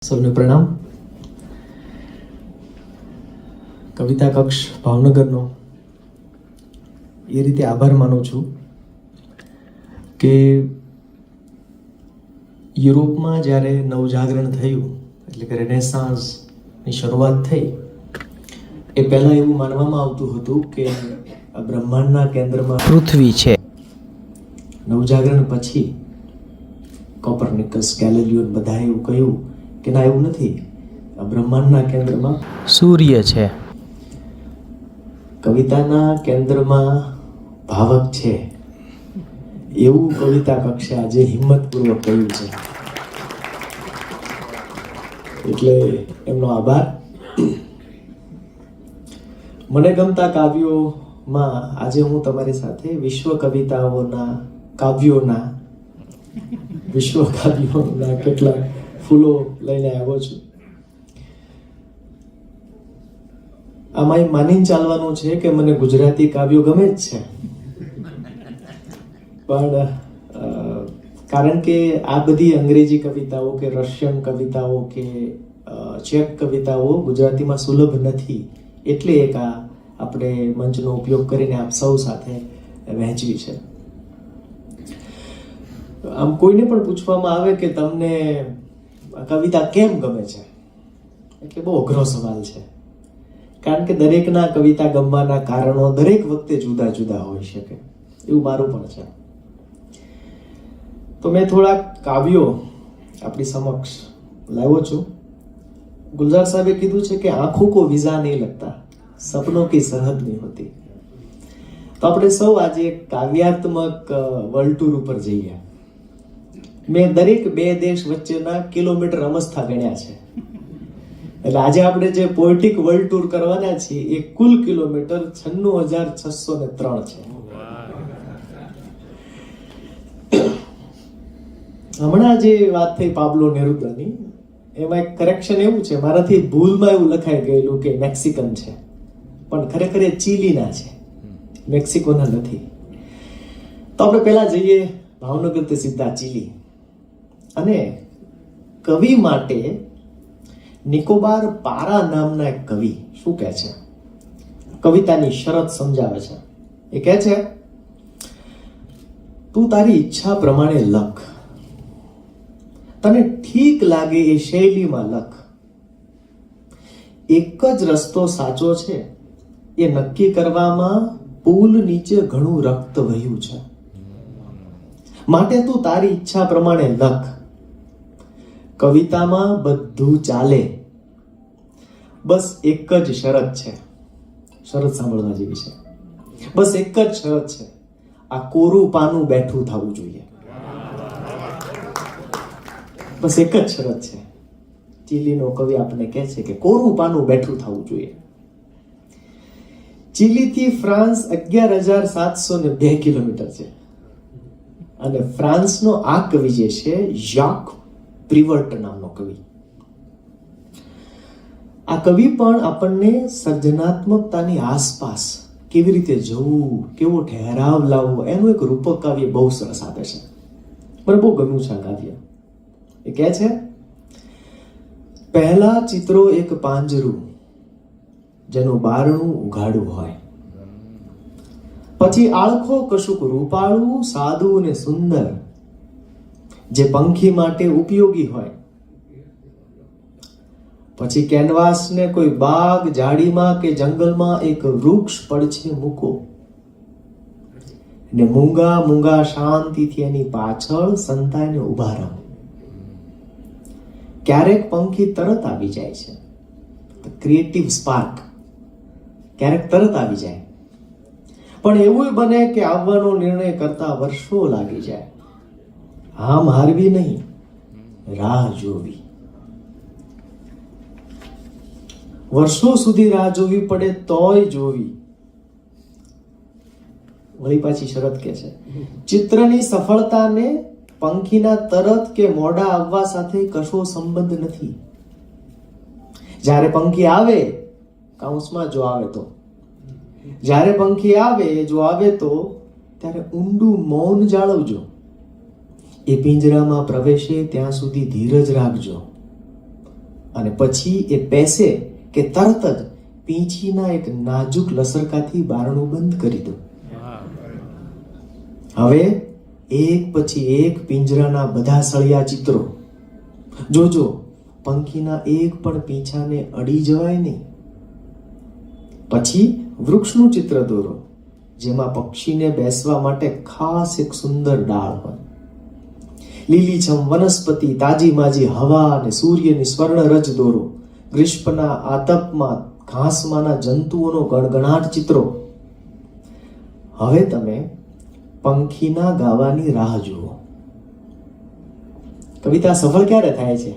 સૌને પ્રણામ. કવિતા કક્ષ ભાવનગરનો એ રીતે આભાર માનું છું કે યુરોપમાં જ્યારે નવજાગરણ થયું એટલે કે રેનેસાન્સની શરૂઆત થઈ એ પહેલાં એવું માનવામાં આવતું હતું કે આ બ્રહ્માંડના કેન્દ્રમાં પૃથ્વી છે. નવજાગરણ પછી કોપરનિકસ, ગેલિલિયો બધાએ એવું કહ્યું કે ના, એવું નથી, આ બ્રહ્માંડના કેન્દ્રમાં સૂર્ય છે. કવિતાના કેન્દ્રમાં ભાવક છે, એવું કવિતા કક્ષે આજે હિંમતપૂર્વક કહ્યું છે, એટલે એમનો આભાર. મને ગમતા કાવ્યોમાં આજે હું તમારી સાથે વિશ્વ કાવ્યોના કેટલાક ફૂલો લઈને આવ્યો છું. આમાં માનીને ચાલવાનું છે કે મને ગુજરાતી કાવ્યો ગમે જ છે, પણ કારણ કે આ બધી અંગ્રેજી કવિતાઓ કે રશિયન કવિતાઓ કે ચેક કવિતાઓ ગુજરાતીમાં સુલભ નથી, એટલે એક આ આપણે મંચનો ઉપયોગ કરીને આપ સૌ સાથે વહેંચવી છે. આમ કોઈને પણ પૂછવામાં આવે કે તમને કવિતા કેમ ગમે છે, એટલે બહુ અઘરો સવાલ છે, કારણ કે દરેકના કવિતા ગમવાના કારણો દરેક વખતે જુદા જુદા હોઈ શકે, એવું મારું પણ છે. તો મેં થોડાક કાવ્યો આપણી સમક્ષ લાવ્યો છું. ગુલઝાર સાહેબે કીધું છે કે આંખો કો વિઝા નહીં લગતા, સપનોं की સરહદ નહીં હોતી. તો આપણે સૌ આજે એક કાવ્યાત્મક વર્લ્ડ ટૂર ઉપર જઈએ. મેં દરેક બે દેશ વચ્ચેના કિલોમીટર અમસ્થા ગણ્યા છે, એટલે આજે આપણે જે પોએટિક વર્લ્ડ ટૂર કરવાના છીએ એ કુલ કિલોમીટર 96,603 છે. હમણાં જે વાત થઈ પાબ્લો નેરુદાની, એમાં એક કરેક્શન એવું છે, મારાથી ભૂલમાં એવું લખાઈ ગયેલું કે મેક્સિકન છે, પણ ખરેખર એ ચીલીના છે, મેક્સિકોના નથી. તો આપણે પહેલા જઈએ ભાવનગર થી સીધા ચીલી, અને કવિ માટે નિકોબાર પારા નામના એક કવિ શું કહે છે, કવિતાની શરત સમજાવે છે. એ કહે છે, તું તારી ઈચ્છા પ્રમાણે લખ, તને ઠીક લાગે એ શૈલીમાં લખ, એક જ રસ્તો સાચો છે એ નક્કી કરવામાં પુલ નીચે ઘણું રક્ત વહ્યું છે, માટે તું તારી ઈચ્છા પ્રમાણે લખ, કવિતામાં બધું ચાલે, બસ એક જ શરત છે. શરત સાંભળવા જેવી છે. બસ એક જ શરત છે, આ કોરું પાનું બેઠું થવું જોઈએ. બસ એક જ શરત છે. ચીલીનો કવિ આપણને કહે છે કે કોરું પાનું બેઠું થવું જોઈએ. ચીલીથી ફ્રાન્સ 11,702 કિલોમીટર છે, અને ફ્રાન્સનો આ કવિ જે છે ઝાક પ્રિવર્ટ નામનો કવિ, આ કવિ પણ આપણને સર્જનાત્મકતાની આસપાસ કેવી રીતે જવું, કેવો ઠહેરાવ લાવવો, એનું એક રૂપક કાવ્ય બહુ સરસ આપે છે. મને બહુ ગમ્યું છે આ કાવ્ય. એ કહે છે, પહેલા ચિત્રો એક પાંજરું જેનું બારણું ઉઘાડું હોય, પછી આળખો કશુંક રૂપાળું, સાદું ને સુંદર જે પંખી માટે ઉપયોગી હોય, પછી કેનવાસને કોઈ બાગ, ઝાડીમાં કે જંગલમાં એક વૃક્ષ પડછે મૂકો, ને મૂંગા મૂંગા શાંતિથી એની પાછળ સંતાઈને ઉભા રહો. ક્યારેક પંખી તરત આવી જાય છે, ક્રિએટિવ સ્પાર્ક ક્યારેક તરત આવી જાય, પણ એવું બને કે આવવાનો નિર્ણય કરતા વર્ષો લાગી જાય. હામ હારવી નહીં, રાહ જોવી. વર્ષો સુધી રાહ જોવી પડે તોય જોવી. વળી પાછી શરત કે છે, ચિત્રની સફળતાને પંખીના તરત કે મોડા આવવા સાથે કશો સંબંધ નથી. જ્યારે પંખી આવે, કાઉન્સમાં જો આવે તો, જ્યારે પંખી આવે જો આવે તો ત્યારે ઊંડું મૌન જાળવજો. એ પિંજરામાં પ્રવેશે ત્યાં સુધી ધીરજ રાખજો. અને પછી એ પેસે કે તરત જ પીંછીના એક નાજુક લસરકાથી બારણું બંધ કરી દો. હવે એક પછી એક પિંજરાના બધા સળિયા ચિત્રો. જોજો, પંખીના એક પણ પીંછાને અડી જવાય નહીં. પછી વૃક્ષનું ચિત્ર દોરો, જેમાં પક્ષીને બેસવા માટે ખાસ એક સુંદર ડાળ હોય. લીલીછમ વનસ્પતિ, તાજી માજી હવા અને સૂર્યની સ્વર્ણ રજ દોરો. ગ્રીષ્મના આતપમાં ઘાસમાંના જંતુઓનો ગણગણાટ ચિત્રો. હવે તમે પંખીના ગાવાની રાહ જુઓ. કવિતા સફળ ક્યારે થાય છે?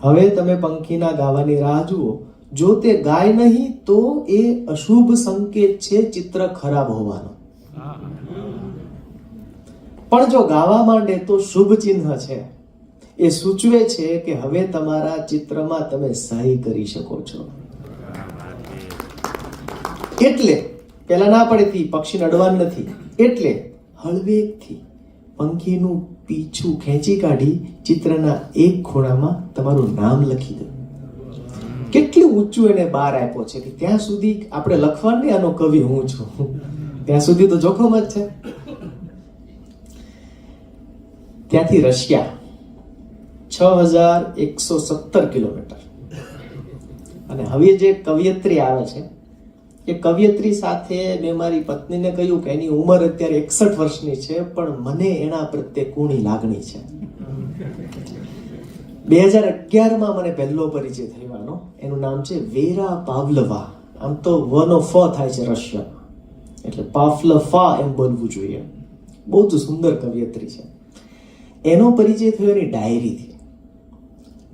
હવે તમે પંખીના ગાવાની રાહ જુઓ. જો તે ગાય નહીં તો એ અશુભ સંકેત છે ચિત્ર ખરાબ હોવાનો. પણ જો ગાવા માંડે તો શુભ ચિહ્ન છે. એ સૂચવે છે કે હવે તમારા ચિત્રમાં તમે સહી કરી શકો છો. એટલે પેલા ના પડેથી પક્ષીને અડવાનું નથી. એટલે હળવેકથી પંખીનું પીછું ખેંચી કાઢી ચિત્રના એક ખૂણામાં તમારું નામ લખી દો. કેટલું ઊંચું એને બહાર આપ્યો છે કે ત્યાં સુધી આપણે લખવાનું નહીં, આનો કવિ હું છું, ત્યાં સુધી તો જોખમ જ છે. ત્યાંથી રશિયા 6117 કિલોમીટર. અને હવે જે કવિયત્રી આવે છે એ કવિયત્રી સાથે મેં મારી પત્નીને કહ્યું કે એની ઉંમર અત્યારે 61 વર્ષની છે, પણ મને એના પ્રત્યે કુણી લાગણી છે. 2011માં મને પહેલો પરિચય થયો. એનું નામ છે વેરા પાવલવા. આમ તો વનો ફ થાય છે રશિયામાં, એટલે પાવલવા એમ બોલવું જોઈએ. બહુ જ સુંદર કવિયત્રી છે. એનો પરિચય થયો એની ડાયરીથી.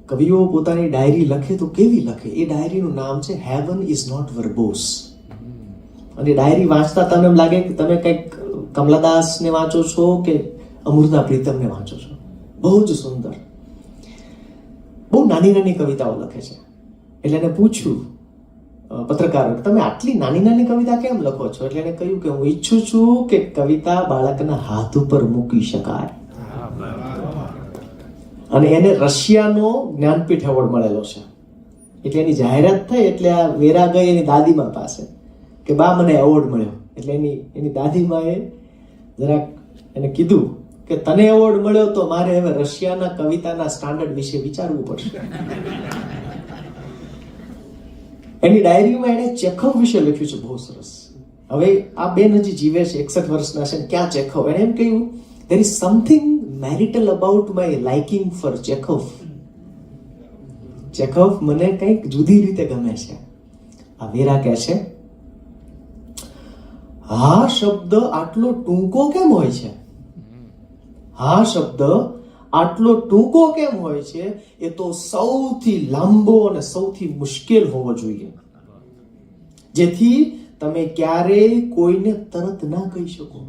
કવિઓ પોતાની ડાયરી લખે તો કેવી લખે? એ ડાયરીનું નામ છે હેવન ઇઝ નોટ વર્બોસ. અને ડાયરી વાંચતા તમને એમ લાગે કે તમે કંઈક કમલાદાસને વાંચો છો કે અમૃતા પ્રીતમને વાંચો છો. બહુ જ સુંદર, બહુ નાની નાની કવિતાઓ લખે છે. એટલે એને પૂછ્યું પત્રકારો, તમે આટલી નાની નાની કવિતા કેમ લખો છો? એટલે એને કહ્યું કે હું ઈચ્છું છું કે કવિતા બાળકના હાથ ઉપર મૂકી શકાય. અને એને રશિયાનો જ્ઞાનપીઠ એવોર્ડ મળેલો છે. એટલે એની જાહેરાત થઈ એટલે આ વેરા ગઈ એની દાદીમા પાસે કે બા મને એવોર્ડ મળ્યો. એટલે એની દાદીમાએ જરાક એને કીધું કે તને એવોર્ડ મળ્યો તો મારે હવે રશિયાના કવિતાના સ્ટાન્ડર્ડ વિશે વિચારવું પડશે. એની ડાયરીમાં એને ચેખવ વિશે લખ્યું છે, બહુ સરસ. હવે આ બેન હજી જીવે છે, 61 વર્ષના છે. ક્યાં ચેખવ? એને એમ કહ્યું, there is something marital about my liking for Chekhov. ચેખવ મને કંઈક જુદી રીતે ગમે છે. આ વેરા કહે છે, હા શબ્દ આટલો ટૂંકો કેમ હોય છે? હા શબ્દ આટલો ટૂંકો કેમ હોય છે? એ તો સૌથી લાંબો અને સૌથી મુશ્કેલ હોવો જોઈએ, જેથી તમે ક્યારેય કોઈને તરત ના કહી શકો.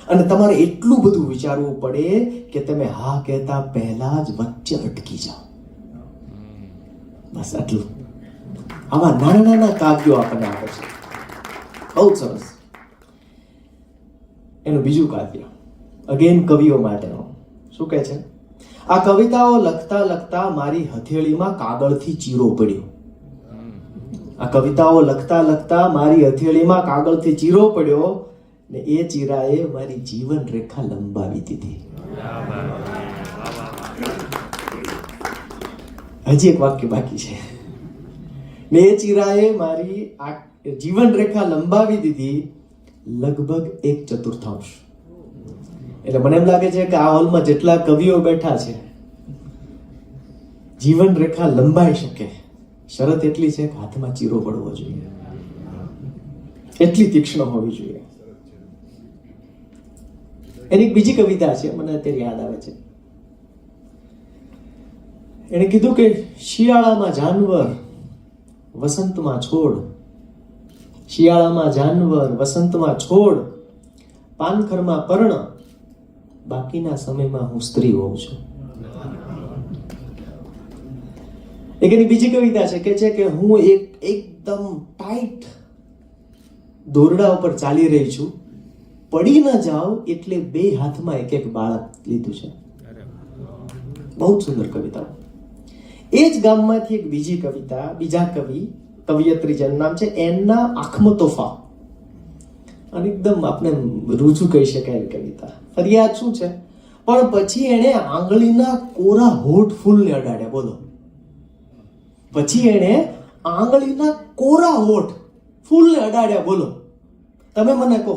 અને તમારે એટલું બધું વિચારવું પડે કે તમે હા કહેતા પહેલા જ વચ્ચે અટકી જાઓ. બસ આટલું. આવા નાના નાના કાવ્યો આપણને આપે છે. બહુ સરસ. એનું બીજું કાવ્ય અગેન કવિઓ માટેનો શું કહે છે? આ કવિતાઓ લખતા લખતા મારી હથેળીમાં કાગળથી ચીરો પડ્યો. આ કવિતાઓ લખતા લખતા મારી હથેળીમાં કાગળથી ચીરો પડ્યો ને એ ચીરાએ મારી જીવન રેખા લંબાવી દીધી. હજી એક વાક્ય બાકી છે. ને એ ચીરાએ મારી જીવન રેખા લંબાવી દીધી લગભગ 1/4. એટલે મને એમ લાગે છે કે આ હોલમાં જેટલા કવિઓ બેઠા છે જીવન રેખા લંબાઈ શકે. શરત એટલી છે કે હાથમાં ચીરો પડવો જોઈએ, એટલી તીક્ષ્ણ હોવી જોઈએ. એની એક બીજી કવિતા છે, મને અત્યારે યાદ આવે છે. એને કીધું કે શિયાળામાં જાનવર, વસંતમાં છોડ. શિયાળામાં જાનવર, વસંતમાં છોડ, પાનખરમાં પર્ણ, બાકીના સમયમાં હું સ્ત્રી હોઉં છું. એક એની બીજી કવિતા છે કે હું એકદમ ટાઈટ દોરડા ઉપર ચાલી રહી છું, પડી ન જાવ એટલે 2 હાથમાં એક બાળક લીધું છે. બહુ સુંદર કવિતા. એ જ ગામમાંથી એક બીજી કવિતા, બીજા કવિયત્રી જેનું નામ છે એન્ના આખ્મતોફા, અને એકદમ આપણે રૂજુ કહી શકાય એવી કવિતા. ફરિયાદ શું છે? પણ પછી એણે આંગળીના કોરા હોઠ ફૂલને અડાડ્યા. બોલો, પછી એણે આંગળીના કોરા હોઠ ફૂલને અડાડ્યા. બોલો, તમે મને કહો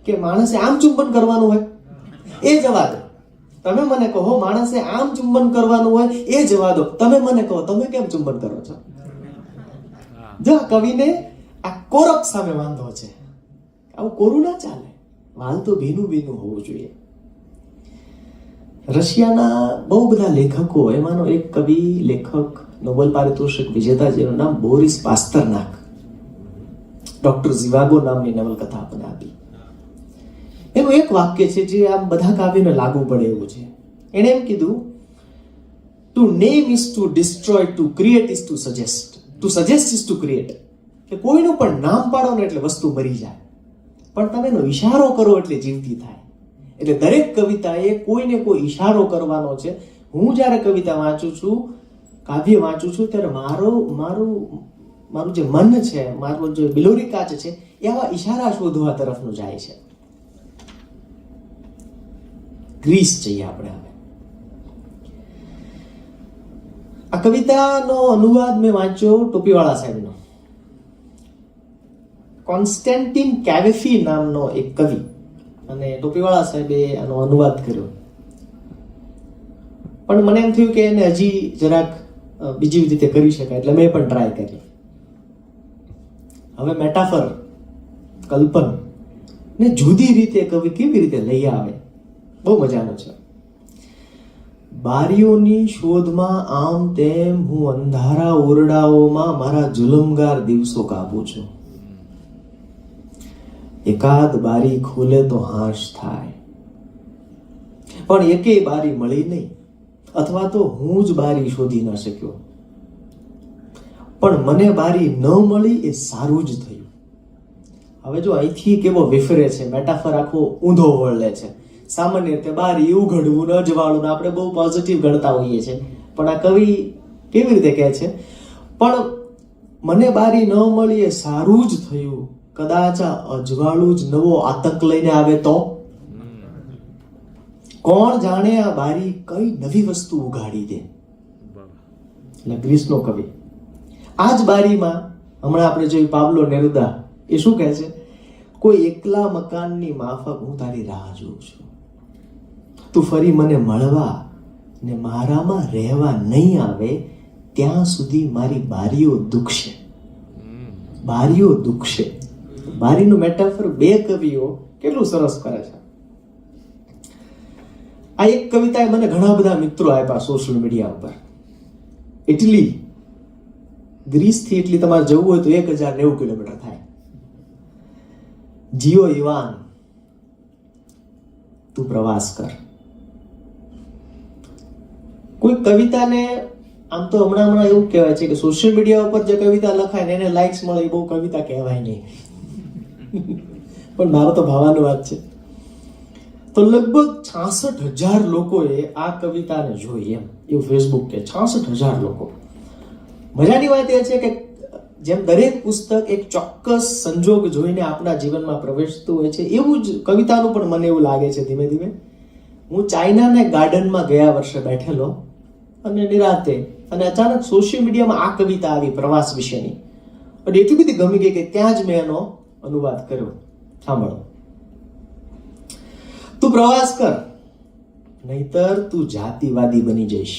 કે માણસે આમ ચુંબન કરવાનું હોય એ જવા દો. તમે મને કહો માણસે આમ ચુંબન કરવાનું હોય એ જવા દો. તમે મને કહો તમે કેમ ચુંબન કરો છો? જો કવિને આ કોરક સામે વાંધો છે. આવું કોરું ના ચાલે. વાલ તો ભીનું ભીનું હોવું જોઈએ. રશિયાના બહુ બધા લેખકો, એમાંનો એક કવિ, લેખક, નોબેલ પારિતોષિક વિજેતા જેનું નામ બોરિસ પાસ્તરનાક, ડોક્ટર ઝિવાગો નામની નવલકથા આપણને આપી. એનું એક વાક્ય છે જે આમ બધા કાવ્યને લાગુ પડે એવું છે. એણે એમ કીધું, to name is to destroy, to create is to suggest, to suggest is to create. કે કોઈનું પણ નામ પાડો ને એટલે વસ્તુ મરી જાય, પણ તમે એનો ઈશારો કરો એટલે જીવતી થાય. એટલે દરેક કવિતાએ કોઈને કોઈ ઈશારો કરવાનો છે. હું જ્યારે કવિતા વાંચું છું, કાવ્ય વાંચું છું, ત્યારે મારું જે મન છે, મારો જે બિલોરી કાચ છે, એ આવા ઈશારા શોધવા તરફનું જાય છે. ગ્રીસ જઈએ આપણે હવે. આ કવિતાનો અનુવાદ મેં વાંચ્યો ટોપીવાળા સાહેબનો. કોન્સ્ટેન્ટિન કેવેફી નામનો એક કવિ, અને ટોપીવાળા સાહેબે આનો અનુવાદ કર્યો. પણ મને એમ થયું કે એને હજી જરાક બીજી રીતે કરી શકાય, એટલે મેં પણ ટ્રાય કરી. હવે મેટાફર, કલ્પન ને જુદી રીતે કવિ કેવી રીતે લઈ આવે, બહુ મજાનું છે. બારીઓની શોધમાં આમ તેમ હું અંધારા ઓરડાઓમાં મારા જુલમગાર દિવસો કાપું છું. એકાદ બારી ખોલે તો હાશ થાય, પણ એકેય બારી મળી નહીં, અથવા તો હું જ બારી શોધી ન શક્યો. પણ મને બારી ન મળી એ સારું જ થયું. હવે જો અહીંથી કેવો વિફરે છે, મેટાફર આખો ઊંધો વળે છે. સામાન્ય રીતે બારી ઉઘડવું ન અજવાળું, આપણે બહુ પોઝિટિવ ગણતા હોઈએ છીએ, પણ આ કવિ કેવી રીતે કહે છે, પણ મને બારી ન મળી એ સારું જ થયું, કદાચ આ અજવાળું જ નવો આતંક લઈને આવે તો? કોણ જાણે આ બારી કઈ નવી વસ્તુ ઉગાડી દે. એટલે ગ્રીસનો કવિ આ જ બારીમાં, હમણાં આપણે જોયું પાબ્લો નેરુદા, એ શું કહે છે? કોઈ એકલા મકાનની માફક હું તારી રાહ જોઉં છું. તું ફરી મને મળવા ને મારામાં રહેવા નહીં આવે ત્યાં સુધી મારી બારીઓ દુખશે. બારીઓ દુખશે. બારીનું મેટાફર બે કવિઓ કેટલું સરસ કરે છે. આ એક કવિતાએ મને ઘણા બધા મિત્રો આપ્યા સોશિયલ મીડિયા ઉપર. ઇટલી, ગ્રીસથી ઇટલી તમારે જવું હોય તો 1090 કિલોમીટર થાય. જીઓ ઇવાન, તું પ્રવાસ કર. કોઈ કવિતાને આમ તો હમણાં એવું કહેવાય છે કે સોશિયલ મીડિયા ઉપર જે કવિતા લખાય ને એને લાઇક્સ મળે એ બહુ કવિતા કહેવાય નહીં. પણ મારો તો ભાવાનો વાત છે. તો લગભગ 66,000 લોકોએ આ કવિતાને જોઈ, એમ એવું ફેસબુક કે 66,000 લોકો. મજાની વાત એ છે કે જેમ દરેક પુસ્તક એક ચોક્કસ સંજોગ જોઈને આપણા જીવનમાં પ્રવેશતું હોય છે, એવું જ કવિતાનું પણ મને એવું લાગે છે ધીમે ધીમે. હું ચાઇનાના ગાર્ડનમાં ગયા વર્ષે બેઠેલો અને નિરાતે, અને અચાનક સોશિયલ મીડિયામાં આ કવિતા આવી પ્રવાસ વિશેની, અને એટલી બધી ગમી ગઈ કે ત્યાં જ મેં એનો અનુવાદ કર્યો. સાંભળો. તું પ્રવાસ કર, નહીતર તું જાતિવાદી બની જઈશ,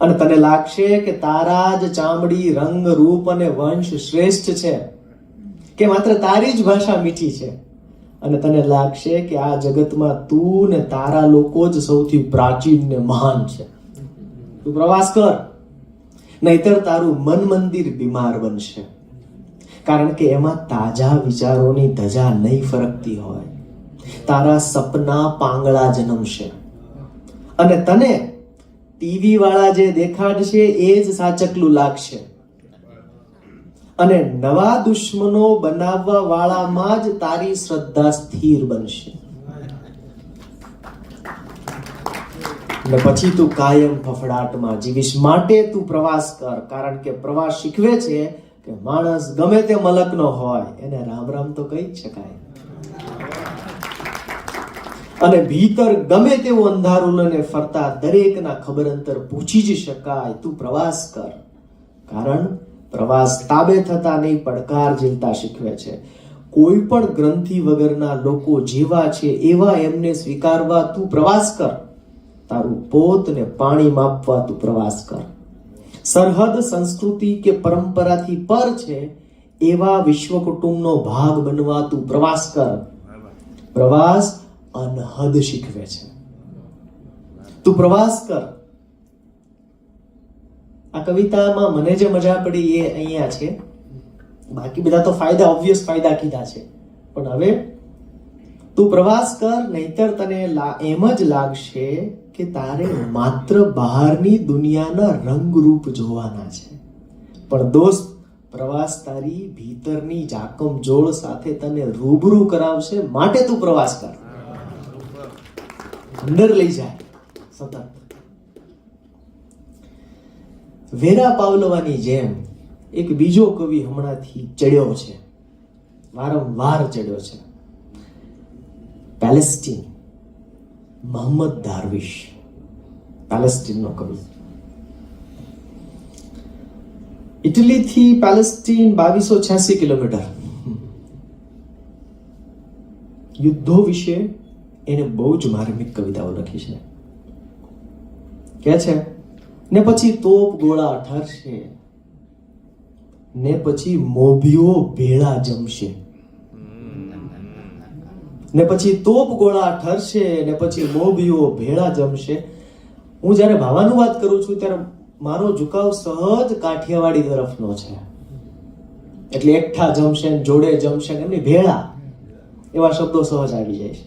અને તને લાગશે કે તારા જ ચામડી, રંગ, રૂપ અને વંશ શ્રેષ્ઠ છે, કે માત્ર તારી જ ભાષા મીઠી છે, અને તને લાગશે કે આ જગતમાં તું ને તારા લોકો જ સૌથી પ્રાચીન ને મહાન છે. તું પ્રવાસ કર, નહીતર તારું મન મંદિર બીમાર બનશે, કારણ કે એમાં તાજા વિચારોની ધજા નહીં ફરકતી હોય. તારા સપના પાંગળા જન્મશે, અને તને ટીવી વાળા જે દેખાડશે એ જ સાચકલું લાગશે, અને નવા દુશ્મનો બનાવવા વાળામાં જ તારી શ્રદ્ધા સ્થિર બનશે. ને પછી તું કાયમ ફફડાટમાં જીવીશ. માટે તું પ્રવાસ કર, કારણ કે પ્રવાસ શીખવે છે કે માણસ ગમે તે મલકનો હોય એને રામ રામ તો કહી જ શકાય. અને ભીતર ગમે તેવું અંધારું લઈને ફરતા દરેકના ખબર અંતર પૂછી જ શકાય. તું પ્રવાસ કર, કારણ પ્રવાસ તાબે થતા નહીં પડકાર ઝીલતા શીખવે છે. કોઈ પણ ગ્રંથિ વગરના લોકો જેવા છે એવા એમને સ્વીકારવા તું પ્રવાસ કર. તારું પોતને પાણી માપવા તું પ્રવાસ કર. સરહદ સંસ્કૃતિ કે પરંપરાથી પર છે એવા વિશ્વ કુટુંબનો ભાગ બનવા તું પ્રવાસ કર. પ્રવાસ અનહદ શીખવે છે. તું પ્રવાસ કર. આ કવિતામાં મને જે મજા પડી એ અહીંયા છે. બાકી બધા તો ફાયદા, ઓબ્વિયસ ફાયદા કીધા છે. પણ હવે તું પ્રવાસ કર, નહીતર તને એમ જ લાગશે કે તારે માત્ર બહારની દુનિયાના રંગરૂપ જોવાના છે. પણ દોસ્ત, પ્રવાસ તારી ભીતરની જાકમ જોળ સાથે તને રૂબરૂ કરાવશે. માટે તું પ્રવાસ કર. અંદર લઈ જાય સતત. વેરા પાવલોવાની જેમ એક બીજો કવિ હમણાંથી ચડ્યો છે, વારંવાર ચડ્યો છે. પેલેસ્ટીન, મોહમ્મદ દારવિશ, પેલેસ્ટીનનો કવિ. ઇટલીથી પેલેસ્ટીન 2286 કિલોમીટર. યુદ્ધો વિશે એને બહુ જ માર્મિક કવિતાઓ લખી છે. કે છે ને પછી તોપ ગોળા ઠરશે, ને પછી મોભીઓ ભેળા જમશે. ને પછી તોપ ગોળા ઠરશે, ને પછી મોભીઓ ભેળા જમશે. હું જ્યારે ભાવાનું વાત કરું છું ત્યારે મારો ઝુકાવ સહજ કાઠિયાવાડી તરફનો છે. એટલે એકઠા જમશે, જોડે જમશે, એમની ભેળા એવા શબ્દો સહજ આવી જાય છે.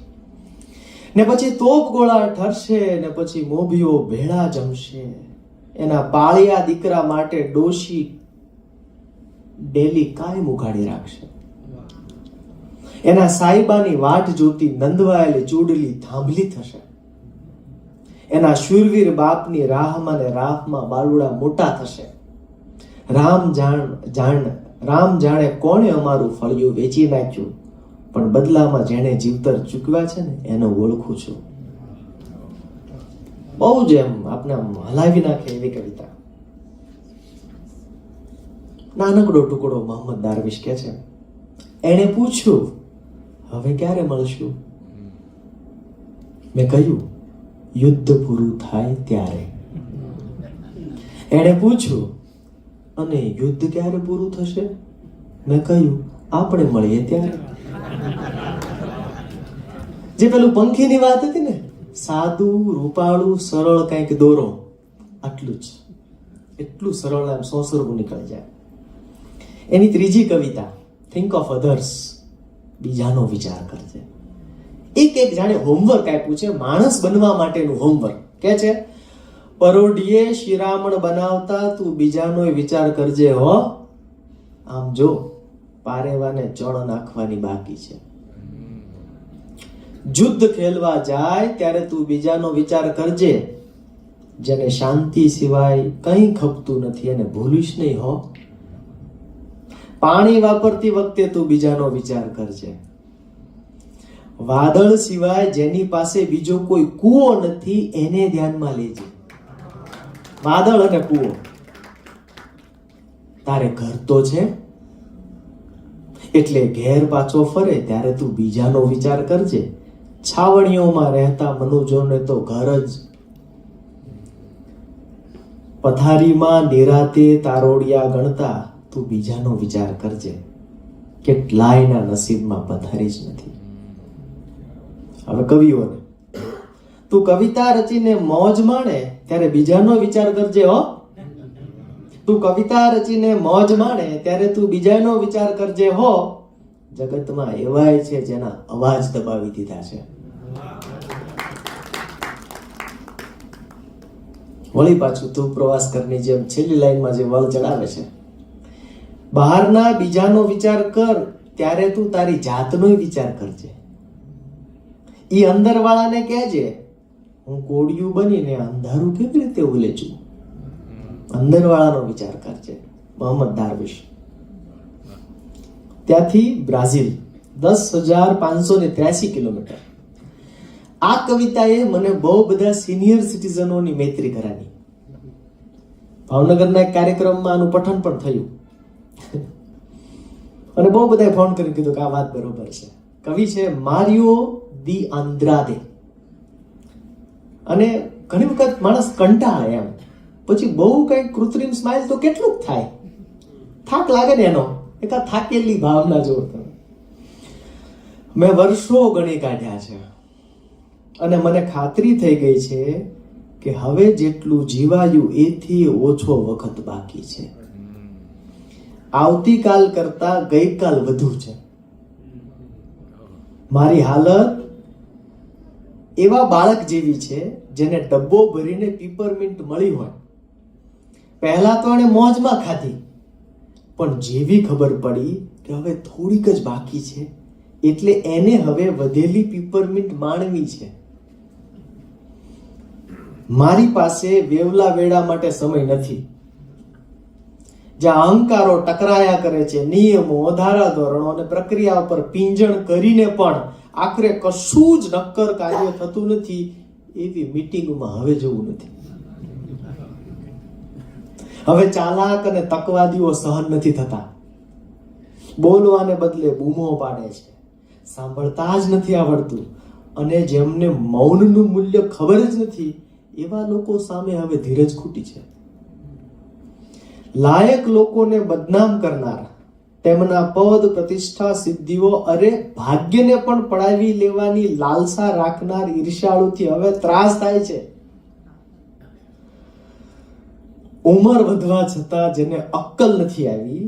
ને પછી તોપ ગોળા ઠરશે, ને પછી મોભીઓ ભેળા જમશે. એના પાળિયા દીકરા માટે ડોશી ડેલી કાયમ ઉઘાડી રાખશે. એના સાઈબાની વાટ જોતી નંદવાયેલી ચૂડલી થાંભલી થશે. એના શૂરવીર બાપની રાહમાં ને રાહમાં બાલુડા મોટા થશે. રામ જાણે કોણે અમારું ફળિયું વેચી નાખ્યું, પણ બદલામાં જેણે જીવતર ચૂકવ્યા છે ને એને ઓળખું છું. બહુ જ એમ આપણે હલાવી નાખે એવી કવિતા. નાનકડો ટુકડો મોહમ્મદ દારવિશ કે છે, એણે પૂછ્યું હવે ક્યારે મળશું? મેં કહ્યું યુદ્ધ પૂરું થાય ત્યારે. એણે પૂછ્યું અને યુદ્ધ ક્યારે પૂરું થશે? મેં કહ્યું આપણે મળીએ ત્યારે. જે પેલું પંખીની વાત હતી ને, સાદું રૂપાળું સરળ કંઈક દોરો, આટલું જ. એટલું સરળ એમ સોસરવું નીકળી જાય. એની ત્રીજી કવિતા થિંક ઓફ અધર્સ, બીજાનો વિચાર કરજે. એક જાણે હોમવર્ક આપ્યું છે, માણસ બનવા માટેનું હોમવર્ક. કે છે પરોઢીએ શિરામણ બનાવતા તું બીજાનો વિચાર કરજે હો. આમ જો પારેવાને ચણ નાખવાની બાકી છે. યુદ્ધ ખેલવા જાય ત્યારે તું બીજાનો વિચાર કરજે. જેને શાંતિ સિવાય કંઈ ખપતું નથી એને ભૂલીશ નહીં હો. પાણી વાપરતી વખતે તું બીજાનો વિચાર કરજે. વાદળ સિવાય જેની પાસે બીજો કોઈ કૂવો નથી એને ધ્યાનમાં લેજે. વાદળ અને કૂવો. તારે ઘર તો છે, એટલે ઘેર પાછો ફરે ત્યારે તું બીજાનો વિચાર કરજે. છાવણીઓમાં રહેતા મનુજોને તો ઘર જ. પથારીમાં નિરાતે તારોડિયા ગણતા તું બીજાનો વિચાર કરજે. કેટલાયના નસીબમાં પથારી જ નથી. હવે કવિઓને તું કવિતા રચીને મોજ માણે ત્યારે બીજાનો વિચાર કરજે હો. તું કવિતા રચીને મોજ માણે ત્યારે તું બીજાનો વિચાર કરજે હો. જગતમાં એવાય છે જેના અવાજ દબાવી દીધા છે. વળી પાછું તું પ્રવાસ કરની જેમ છેલ્લી લાઈનમાં જે વળ ચડાવે છે, બહારના બીજાનો વિચાર કર ત્યારે તું તારી જાતનો વિચાર કરજે. ઈ અંદર વાળાને કહેજે હું કોડિયું બનીને અંધારું કેવી રીતે ઉલેચું? અંદરવાળાનો વિચાર કરજે. મોહમ્મદ દારવિશ. ત્યાંથી બ્રાઝિલ 10,583 કિલોમીટર. આ કવિતાએ મને બહુ બધા સિનિયર સિટીઝનોની મૈત્રી કરાવી. ભાવનગરના એક કાર્યક્રમમાં આનું પઠન પણ થયું અને બહુ બધાએ ફોન કરી કીધું કે આ વાત બરોબર છે. કવિ છે મારિયો દી આંદ્રાદે. અને ઘણી વખત માણસ કંટાળે એમ, પછી બહુ કઈ કૃત્રિમ સ્માઇલ તો કેટલું થાય, થાક લાગે ને એનો, એક આ થાકેલી ભાવના જો તમે. મેં વર્ષો ગણી કાઢ્યા છે અને મને ખાતરી થઈ ગઈ છે કે હવે જેટલું જીવાયું એથી ઓછો વખત બાકી છે. આવતીકાલ કરતા ગઈકાલ વધુ છે. મારી હાલત એવા બાળક જેવી છે જેને ડબ્બો ભરીને પીપરમિન્ટ મળી હોય. પહેલા તો એને મોજમાં ખાધી, પણ જેવી ખબર પડી કે હવે થોડીક જ બાકી છે એટલે એને હવે વધેલી પીપરમિન્ટ માણવી છે. મારી પાસે વેવલા વેડા માટે સમય નથી. જ્યાં અહંકારો ટકરાયા કરે છે, નિયમો, ધારાધોરણો અને પ્રક્રિયા પર પીંજણ કરીને પણ આખરે કશું જ નક્કર કાર્ય થતું નથી, એવી મીટિંગમાં હવે જવું નથી. હવે ચાલાક અને તકવાદીઓ સહન નથી થતા. બોલવાને બદલે બૂમો પાડે છે, સાંભળતા જ નથી આવડતું, અને જેમને મૌનનું મૂલ્ય ખબર જ નથી એવા લોકો સામે હવે ધીરજ ખૂટી છે. લાયક લોકોને બદનામ કરનાર, તેમના પદ, પ્રતિષ્ઠા, સિદ્ધિઓ, અરે ભાગ્યને પણ પડાવી લેવાની લાલસા રાખનાર ઈર્ષાળુથી હવે ત્રાસ થાય છે. ઉંમર વધવા છતાં જેને અક્કલ નથી આવી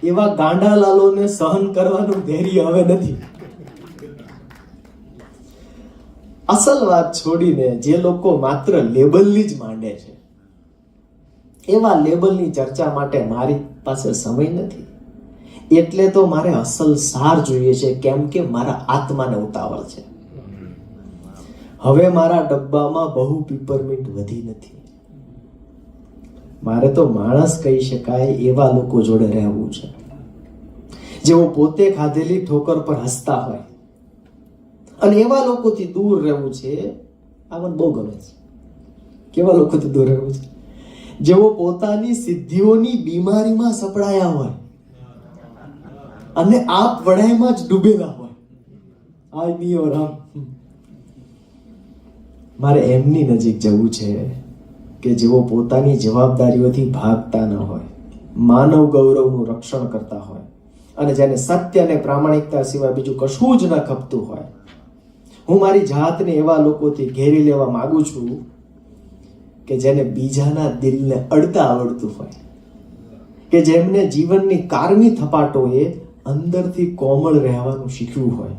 એવા ગાંડાલાલોને સહન કરવાનું ધૈર્ય હવે નથી. અસલ વાત છોડીને જે લોકો માત્ર લેબલની જ માંડે છે, એવા લેબલની ચર્ચા માટે મારી પાસે સમય નથી. એટલે તો મારે અસલ સાર જોઈએ છે, કેમ કે મારા આત્માને ઉતાવળ છે. હવે મારા ડબ્બામાં બહુ પીપરમિન્ટ વધી નથી. મારે તો માણસ કહી શકાય એવા લોકો જોડે રહેવું છે, જેઓ પોતે ખાધેલી ઠોકર પર હસતા હોય. અને એવા લોકોથી દૂર રહેવું છે. આ મને બહુ ગમે છે. કેવા લોકોથી દૂર રહેવું છે? જેઓ પોતાની સિદ્ધિઓની બીમારીમાં સપડાયા હોય અને આપ વડાઈમાં જ ડૂબેલા હોય. આય મી ઓર આમ. મારે એમની નજીક જવું છે કે જેઓ પોતાની જવાબદારીઓથી ભાગતા ન હોય, માનવ ગૌરવનું રક્ષણ કરતા હોય અને જેને સત્ય અને પ્રામાણિકતા સિવાય બીજું કશું જ ન ખપતું હોય. હું મારી જાતને એવા લોકોથી ઘેરી લેવા માંગુ છું કે જેને બીજાના દિલને અડતા આવડતું હોય, કે જેમને જીવનની કારમી થપાટોએ અંદરથી કોમળ રહેવાનું શીખ્યું હોય.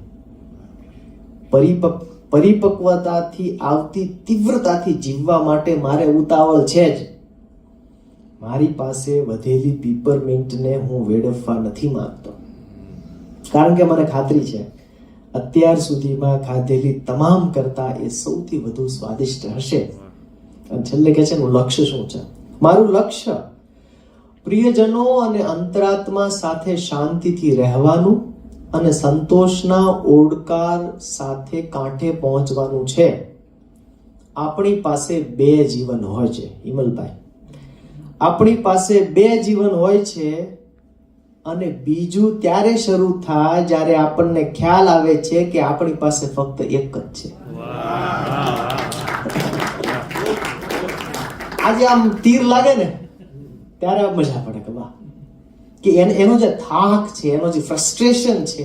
પરિપક્વતાથી આવતી તીવ્રતાથી જીવવા માટે મારે ઉતાવળ છે જ. મારી પાસે વધેલી પીપરમિન્ટને હું વેડફવા નથી માંગતો, કારણ કે મને ખાતરી છે અત્યાર સુધીમાં ખાધેલી તમામ કરતા એ સૌથી વધુ સ્વાદિષ્ટ હશે. અને છેલ્લે કહે છે એનું લક્ષ્ય શું છે? મારું લક્ષ્ય પ્રિયજનો અને અંતરાત્મા સાથે શાંતિથી રહેવાનું અને સંતોષના ઓડકાર સાથે કાંઠે પહોંચવાનું છે. આપણી પાસે 2 જીવન હોય છે હિમલભાઈ. આપણી પાસે 2 જીવન હોય છે અને બીજું ત્યારે શરૂ થાય જ્યારે આપણને ખ્યાલ આવે છે કે આપણી પાસે ફક્ત એક જ છે. આજે આમ તીર લાગે ને ત્યારે મજા પડે કે વાહ, કે એનો જે થાક છે, એનો જે ફ્રસ્ટ્રેશન છે,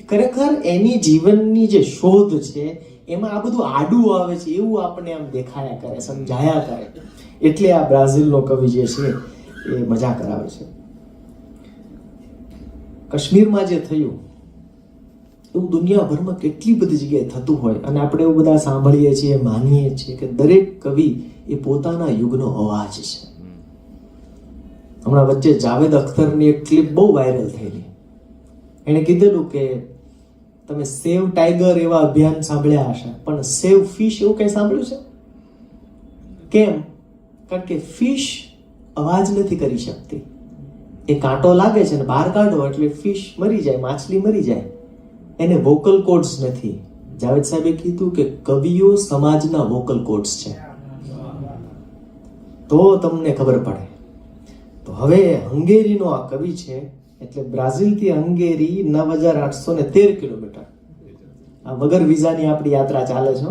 ખરેખર એની જીવનની જે શોધ છે એમાં આ બધું આડું આવે છે એવું આપણને આમ દેખાયા કરે, સમજાયા કરે. એટલે આ બ્રાઝિલનો કવિ જે છે એ મજા કરાવે છે. કાશ્મીરમાં જે થયું એવું દુનિયાભરમાં કેટલી બધી જગ્યાએ થતું હોય અને આપણે એવું બધા સાંભળીએ છીએ, માનીએ છીએ કે દરેક કવિ એ પોતાના યુગનો અવાજ છે. હમણાં વચ્ચે જાવેદ અખ્તરની એક ક્લિપ બહુ વાયરલ થયેલી. એણે કીધેલું કે તમે સેવ ટાઈગર એવા અભિયાન સાંભળ્યા હશે, પણ સેવ ફિશ એવું કઈ સાંભળ્યું છે? કેમ? કારણ કે ફિશ અવાજ નથી કરી શકતી. એ કાંટો લાગે છે ને બહાર કાઢો એટલે ફિશ મરી જાય, માછલી મરી જાય. એને વોકલ કોર્ડ્સ નથી. જાવેદ સાહેબે કીધું કે કવિઓ સમાજના વોકલ કોર્ડ્સ છે. તો તમને ખબર પડે. તો હવે હંગેરીનો આ કવિ છે, એટલે બ્રાઝિલથી હંગેરી 9,813 કિલોમીટર. આ વગર વિઝાની આપણી યાત્રા ચાલે છે.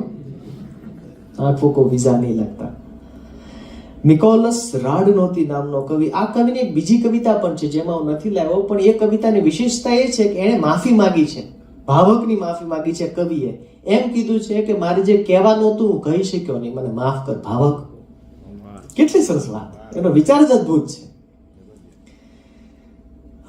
આંખો કો વિઝા નહીં લગતા. નિકોલસ રાડનોતી નામનો કવિ. આ કવિની એક બીજી કવિતા પણ છે જેમાં હું નથી લાવ્યો, પણ એ કવિતાની વિશેષતા એ છે કે એણે માફી માંગી છે, ભાવકની માફી માંગી છે. કવિએ એમ કીધું છે કે મારે જે કહેવાનું હતું હું કહી શક્યો નહીં, મને માફ કર ભાવક. કેટલી સરસ વાત! એનો વિચાર જ અદભુત છે.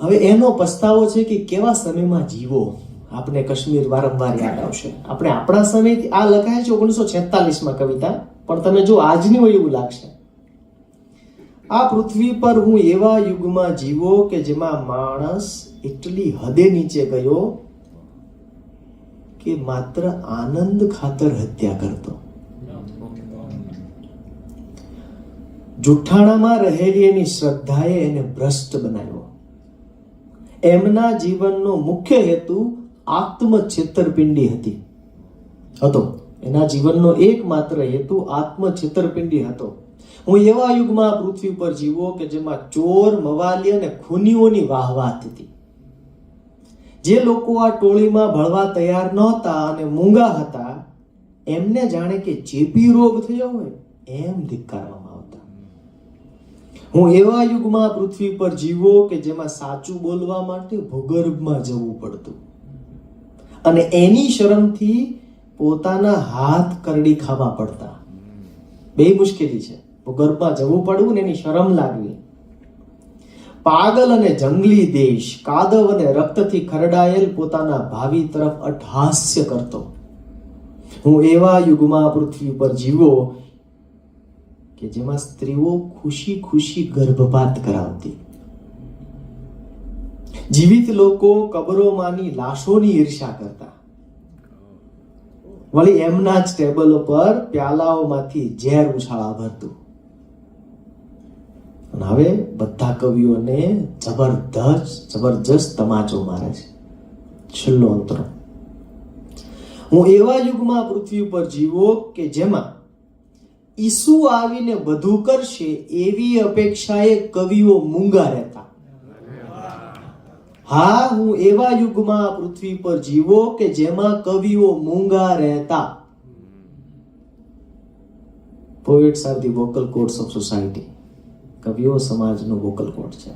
હવે એનો પસ્તાવો છે કે કેવા સમયમાં જીવો. આપણે કાશ્મીર વારંવાર યાદ આવશે. આપણે આપણા સમયથી આ લખાય છે 1946માં કવિતા, પણ તમે જો આજની હોય એવું લાગશે. આ પૃથ્વી પર હું એવા યુગમાં જીવો કે જેમાં માણસ એટલી હદે નીચે ગયો કે માત્ર આનંદ ખાતર હત્યા કરતો. જુઠ્ઠાણામાં રહેલી એની શ્રદ્ધાએ એને ભ્રષ્ટ બનાવ્યો. એમના જીવનનો મુખ્ય હેતુ આત્મ છેતરપિંડી હતો. એના જીવનનો એકમાત્ર હેતુ આત્મ છેતરપિંડી હતો. હું એવા યુગમાં પૃથ્વી પર જીવો કે જેમાં ચોર, મવાલી અને ખૂનીઓની વાહવાત હતી. જે લોકો આ ટોળીમાં ભળવા તૈયાર નહોતા અને મૂંગા હતા, એમને જાણે કે ચેપી રોગ થયો હોય એમ ધિક્કારવામાં આવતા. હું એવા યુગમાં પૃથ્વી પર જીવો કે જેમાં સાચું બોલવા માટે ભૂગર્ભમાં જવું પડતું અને એની શરમથી પોતાના હાથ કરડી ખાવા પડતા. બે મુશ્કેલી છે, ભૂગર્ભમાં જવું પડવું ને એની શરમ લાગવી. પાગલ અને જંગલી દેશ, કાદવ અને રક્તથી ખરડાયેલ પોતાના ભાવિ તરફ અટ્ટહાસ્ય કરતો. હું એવા યુગમાં પૃથ્વી પર જીવો કે જેમાં સ્ત્રીઓ ખુશી ખુશી ગર્ભપાત કરાવતી. જીવિત લોકો કબરોમાંની લાશોની ઈર્ષા કરતા. વળી એમના જ ટેબલો પર પ્યાલાઓમાંથી ઝેર ઉછાળા ભરતું. અને હવે બધા કવિઓને જબરજસ્ત તમાચો મારે છે. છેલ્લો અંતરો. હું એવા યુગમાં પૃથ્વી પર જીવો કે જેમાં ઈસુ આવીને બધું કરશે એવી અપેક્ષાએ કવિઓ મૂંગા રહેતા. હા, હું એવા યુગમાં પૃથ્વી પર જીવો કે જેમાં કવિઓ મૂંગા રહેતા. Poets are the vocal chords of society. કવિઓ સમાજનો વોકલ કોર્ડ છે.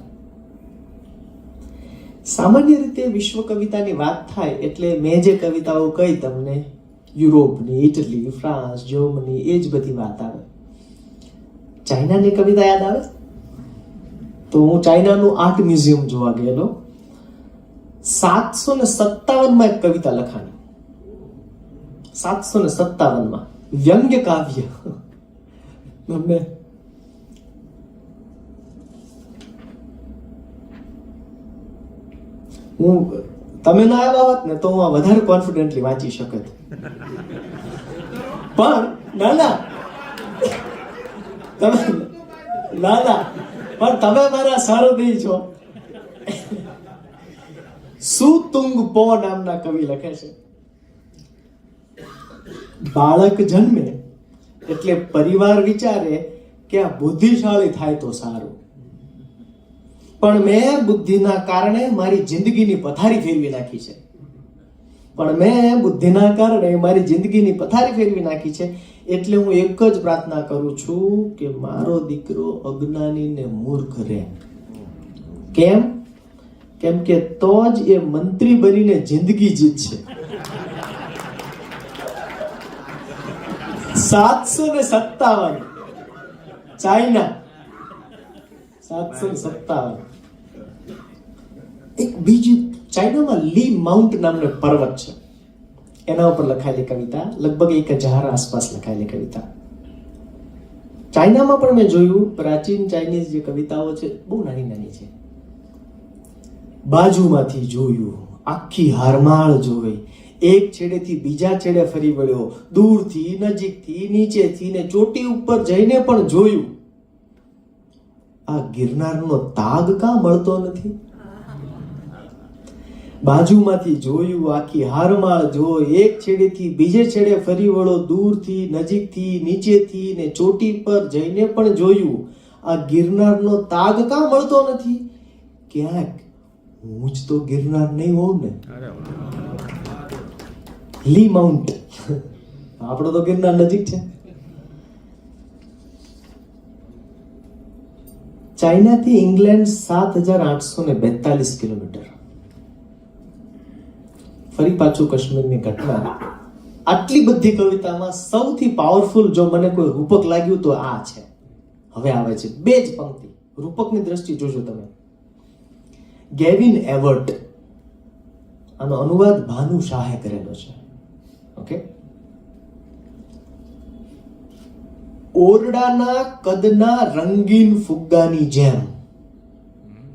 સામાન્ય રીતે વિશ્વ કવિતાની વાત થાય એટલે મેં જે કવિતાઓ કહી તમને, યુરોપની, ઇટલી, ફ્રાન્સ, જર્મની, એ જ બધી વાત આવે. ચાઇનાની કવિતા યાદ આવે તો હું ચાઇનાનું આર્ટ મ્યુઝિયમ જોવા ગયેલો. 757માં એક કવિતા લખાણી. 757માં વ્યંગ્ય કાવ્ય. તમને તમે ના આવ્યા હોત ને તો હું વધારે કોન્ફિડન્ટલી વાંચી શકત. પણ પણ તમે મારા સારોદય છો. સુતુંગ પો નામના કવિ લખે છે, બાળક જન્મે એટલે પરિવાર વિચારે કે આ બુદ્ધિશાળી થાય તો સારું, પણ મેં બુદ્ધિના કારણે મારી જિંદગીની પથારી ફેરવી નાખી છે. એટલે હું એક જ પ્રાર્થના કરું છું કે મારો દીકરો અજ્ઞાની ને મૂર્ખ રહે. કેમ કે તો જ એ મંત્રી બનીને જિંદગી જીતશે. 757 ચાઇના 757. એક બીજી ચાઇનામાં લી માઉન્ટ નામનો પર્વત છે, એના ઉપર લખાયેલી કવિતા, લગભગ 1000 આસપાસ લખાયેલી કવિતા. ચાઇનામાં પણ મેં જોયું પ્રાચીન ચાઇનીઝ જે કવિતાઓ છે બહુ નાની નાની છે. બાજુમાંથી જોયું, આખી હારમાળ જોઈ, એક છેડેથી બીજા છેડે ફરી વળ્યો, દૂરથી, નજીકથી, નીચેથી ને ચોટી ઉપર જઈને પણ જોયું. આ ગિરનારનો તાગ કા મળતો નથી? બાજુમાંથી જોયું, આખી હારમાળ જોઈ, એક છેડેથી બીજે છેડે ફરી વળો, દૂરથી, નજીકથી, નીચેથી ને ચોટી પર જઈને પણ જોયું. આ ગિરનારનો તાગ કા મળતો નથી? ક્યાંક હું જ તો ગિરનાર નહીં હોઉં ને. લી માઉન્ટ આપણો તો ગિરનાર નજીક છે. ચાઇનાથી ઇંગ્લેન્ડ 7,842 કિલોમીટર. ફરી પાછું કાશ્મીરની ઘટના. આટલી બધી કવિતામાં સૌથી પાવરફુલ જો મને કોઈ રૂપક લાગ્યું તો આ છે. હવે આવે છે બે જ પંક્તિ. રૂપકની દ્રષ્ટિ જોજો તમે. ગેવિન એવર્ટ, આનો અનુવાદ ભાનુ શાહે કરેલો છે. ઓકે. ઓરડાના કદના રંગીન ફુગ્ગાની જેમ.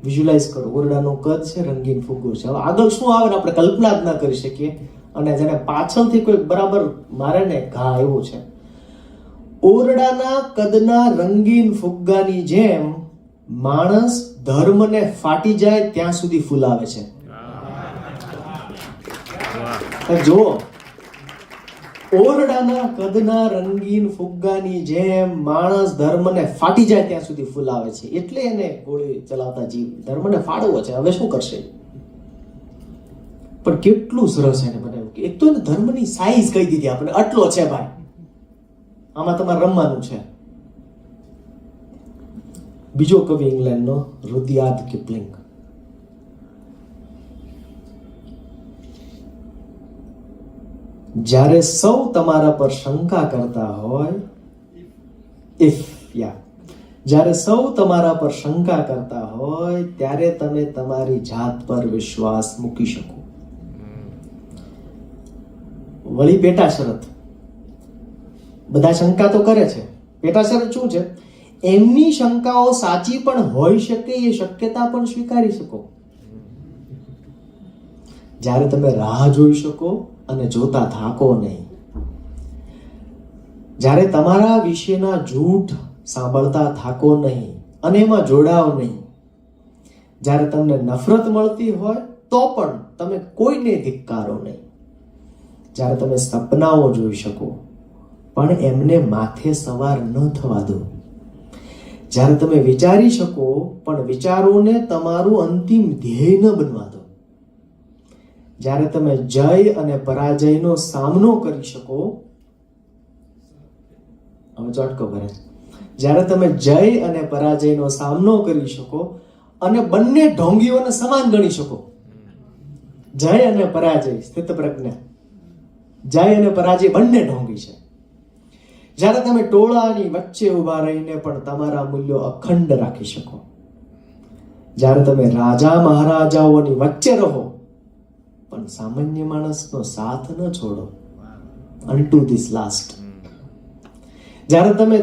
વિઝ્યુલાઇઝ કરો, ઓરડાનો કદ છે, રંગીન ફુગ્ગો છે. હવે આગળ શું આવે ને આપણે કલ્પના જ ના કરી શકીએ. અને જેને પાછળથી કોઈ બરાબર મારે ને ઘા એવો છે. ઓરડાના કદના રંગીન ફુગ્ગાની જેમ માણસ ધર્મને ફાટી જાય ત્યાં સુધી ફૂલાવે છે. જો ઓરડાના કદના રંગીન ફુગ્ગાની જેમ માણસ ધર્મને ફાટી જાય ત્યાં સુધી ફૂલાવે છે. એટલે એને ગોળી ચલાવતા જીવ ધર્મને ફાડવો છે. હવે શું કરશે? પણ કેટલું સરસ એને બનાવ્યું કે એક તો એને ધર્મની સાઈઝ કહી દીધી આપણે, આટલો છે ભાઈ, આમાં તમારે રમવાનું છે. બીજો કવિ ઇંગ્લેન્ડનો રુદયાર્ડ કિપલિંગ. જ્યારે સૌ તમારા પર શંકા કરતા હોય, જ્યારે સૌ તમારા પર શંકા કરતા હોય ત્યારે તમે તમારી જાત પર વિશ્વાસ મૂકી શકો. વળી પેટા શરત. બધા શંકા તો કરે છે. પેટા શરત શું છે? એમની શંકાઓ સાચી પણ હોઈ શકે એ શક્યતા પણ સ્વીકારી શકો. જ્યારે તમે રાહ જોઈ શકો અને જોતા થાકો નહીં. જ્યારે તમારા વિશેના જૂઠ સાંભળતા થાકો નહીં અને એમાં જોડાવ નહીં. જ્યારે તમને નફરત મળતી હોય તો પણ તમે કોઈને ધિક્કારો નહીં. જ્યારે તમે સપનાઓ જોઈ શકો પણ એમને માથે સવાર ન થવા દો. જ્યારે તમે વિચારી શકો પણ વિચારોને તમારું અંતિમ ધ્યેય ન બનવા દો. જ્યારે તમે જય અને પરાજયનો સામનો કરી શકો. હવે ચોટકો ભરે. જ્યારે તમે જય અને પરાજયનો સામનો કરી શકો અને બંને ઢોંગીઓને સમાન ગણી શકો. જય અને પરાજય, સ્થિત પ્રજ્ઞા. જય અને પરાજય બંને ઢોંગી છે. જ્યારે તમે ટોળાની વચ્ચે ઊભા રહીને પણ તમારા મૂલ્યો અખંડ રાખી શકો. જ્યારે તમે રાજા મહારાજાઓની વચ્ચે રહો પણ સામાન્ય માણસનો સાથ ન છોડો. unto this last. જ્યારે તમને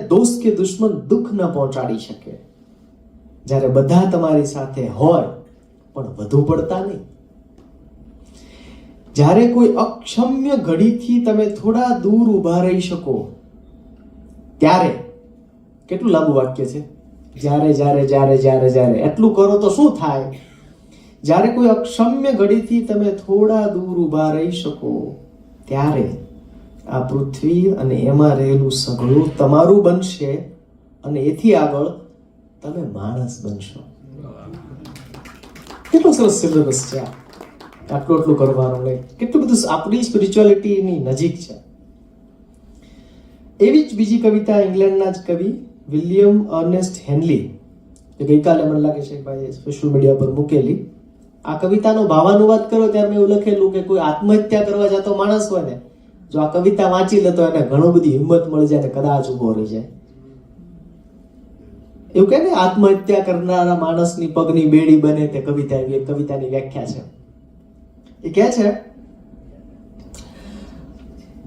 દોસ્ત કે દુશ્મન દુઃખ ન પહોંચાડી શકે. જ્યારે બધા તમારી સાથે હોય પણ વધુ પડતા નહીં. જ્યારે કોઈ અક્ષમ્ય ઘડીથી તમે થોડા દૂર ઊભા રહી શકો. ત્યારે, કેટલું લાંબુ વાક્ય છે, જ્યારે જ્યારે જ્યારે જ્યારે જ્યારે એટલું કરો તો શું થાય? જ્યારે કોઈ અક્ષમ્ય ઘડીથી તમે થોડા દૂર ઊભા રહી શકો ત્યારે આ પૃથ્વી અને એમાં રહેલું સઘળું તમારું બનશે અને એથી આગળ તમે માણસ બનશો. કેટલો સરસ સિલેબસ છે આ. આટલું કરવાનું નહીં. કેટલું બધું આપણી સ્પિરિચ્યુઆલિટીની નજીક છે. એવી જ બીજી કવિતા ઇંગ્લેન્ડના જ કવિ વિલિયમ અર્નેસ્ટ હેનલી, જે ગઈકાલે મને લાગે છે ભાઈ સોશિયલ મીડિયા પર મૂકેલી. આ કવિતાનો ભાવાનુવાદ કર્યો ત્યારે મેં એવું લખેલું કે કોઈ આત્મહત્યા કરવા જતો માણસ હોય ને, જો આ કવિતા વાંચી લેતો એને ઘણું બધી હિંમત મળી જાય ને કદાચ ઉભો રહી જાય. એવું કહે ને, આત્મહત્યા કરનારા માણસની પગની બેડી બને તે કવિતા, એવી એક કવિતાની વ્યાખ્યા છે. એ કહે છે,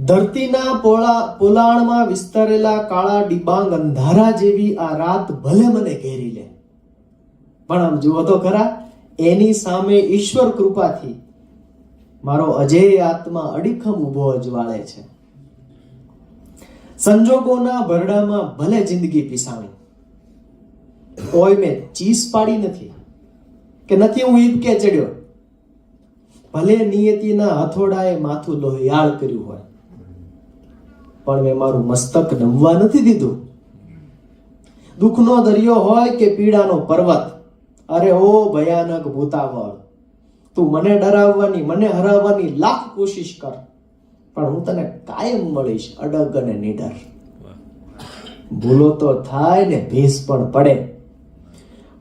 ધરતીના પોલાણમાં વિસ્તરેલા કાળા ડિબાંગ અંધારા જેવી આ રાત ભલે મને ઘેરી લે, પણ આમ જુઓ તો ખરા, એની સામે ઈશ્વર કૃપાથી મારો અજેય આત્મા અડીખમ ઊભો અજવાળે છે. સંજોગોના ભરડામાં ભલે જિંદગી પીસાણી, કોઈ મેં ચીસ પાડી નથી કે નથી હું ઈદ કે ચડ્યો. ભલે નિયતિના હથોડાએ માથું લોહિયાળ કર્યું હોય, પણ મેં મારું મસ્તક નમવા નથી દીધું. દુઃખનો દરિયો હોય કે પીડાનો પર્વત, અરે ઓ ભયાનક ભૂતાવળ, તું મને ડરાવવાની, મને હરાવવાની લાખ કોશિશ કર, પણ હું તને કાયમ મળીશ અડગ અને નીડર. ભૂલો તો થાય ને ભીંસ પણ પડે,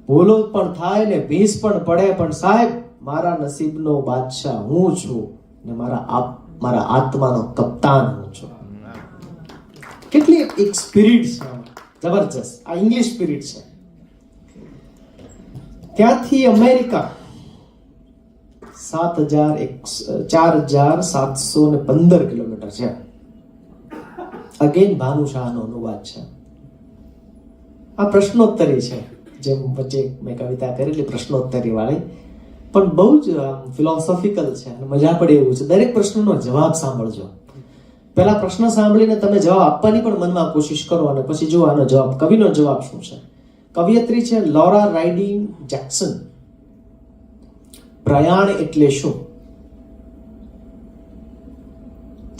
ભૂલો પણ થાય ને ભીંસ પણ પડે, પણ સાહેબ મારા નસીબનો બાદશાહ હું છું ને મારા આત્માનો કપ્તાન હું છું. કેટલી એક સ્પિરિટ છે જબરજસ્ત. આ ઇંગ્લિશ સ્પિરિટ છે. ત્યાંથી અમેરિકા 4715 કિલોમીટર છે. અગેન ભાનુશાહનો અનુવાદ છે. આ પ્રશ્નોત્તરી છે, જેમ વચ્ચે મેં કવિતા કરેલી પ્રશ્નોત્તરી વાળી, પણ બહુ જ ફિલોસોફિકલ છે અને મજા પડે એવું છે. દરેક પ્રશ્નનો જવાબ સાંભળજો. પહેલા પ્રશ્ન સાંભળીને તમે જવાબ આપવાની પણ મનમાં કોશિશ કરો અને પછી જો આનો જવાબ, કવિનો જવાબ શું છે. કવિયત્રી છે લોરા રાઇડિંગ જેક્સન. પ્રયાણ એટલે શું?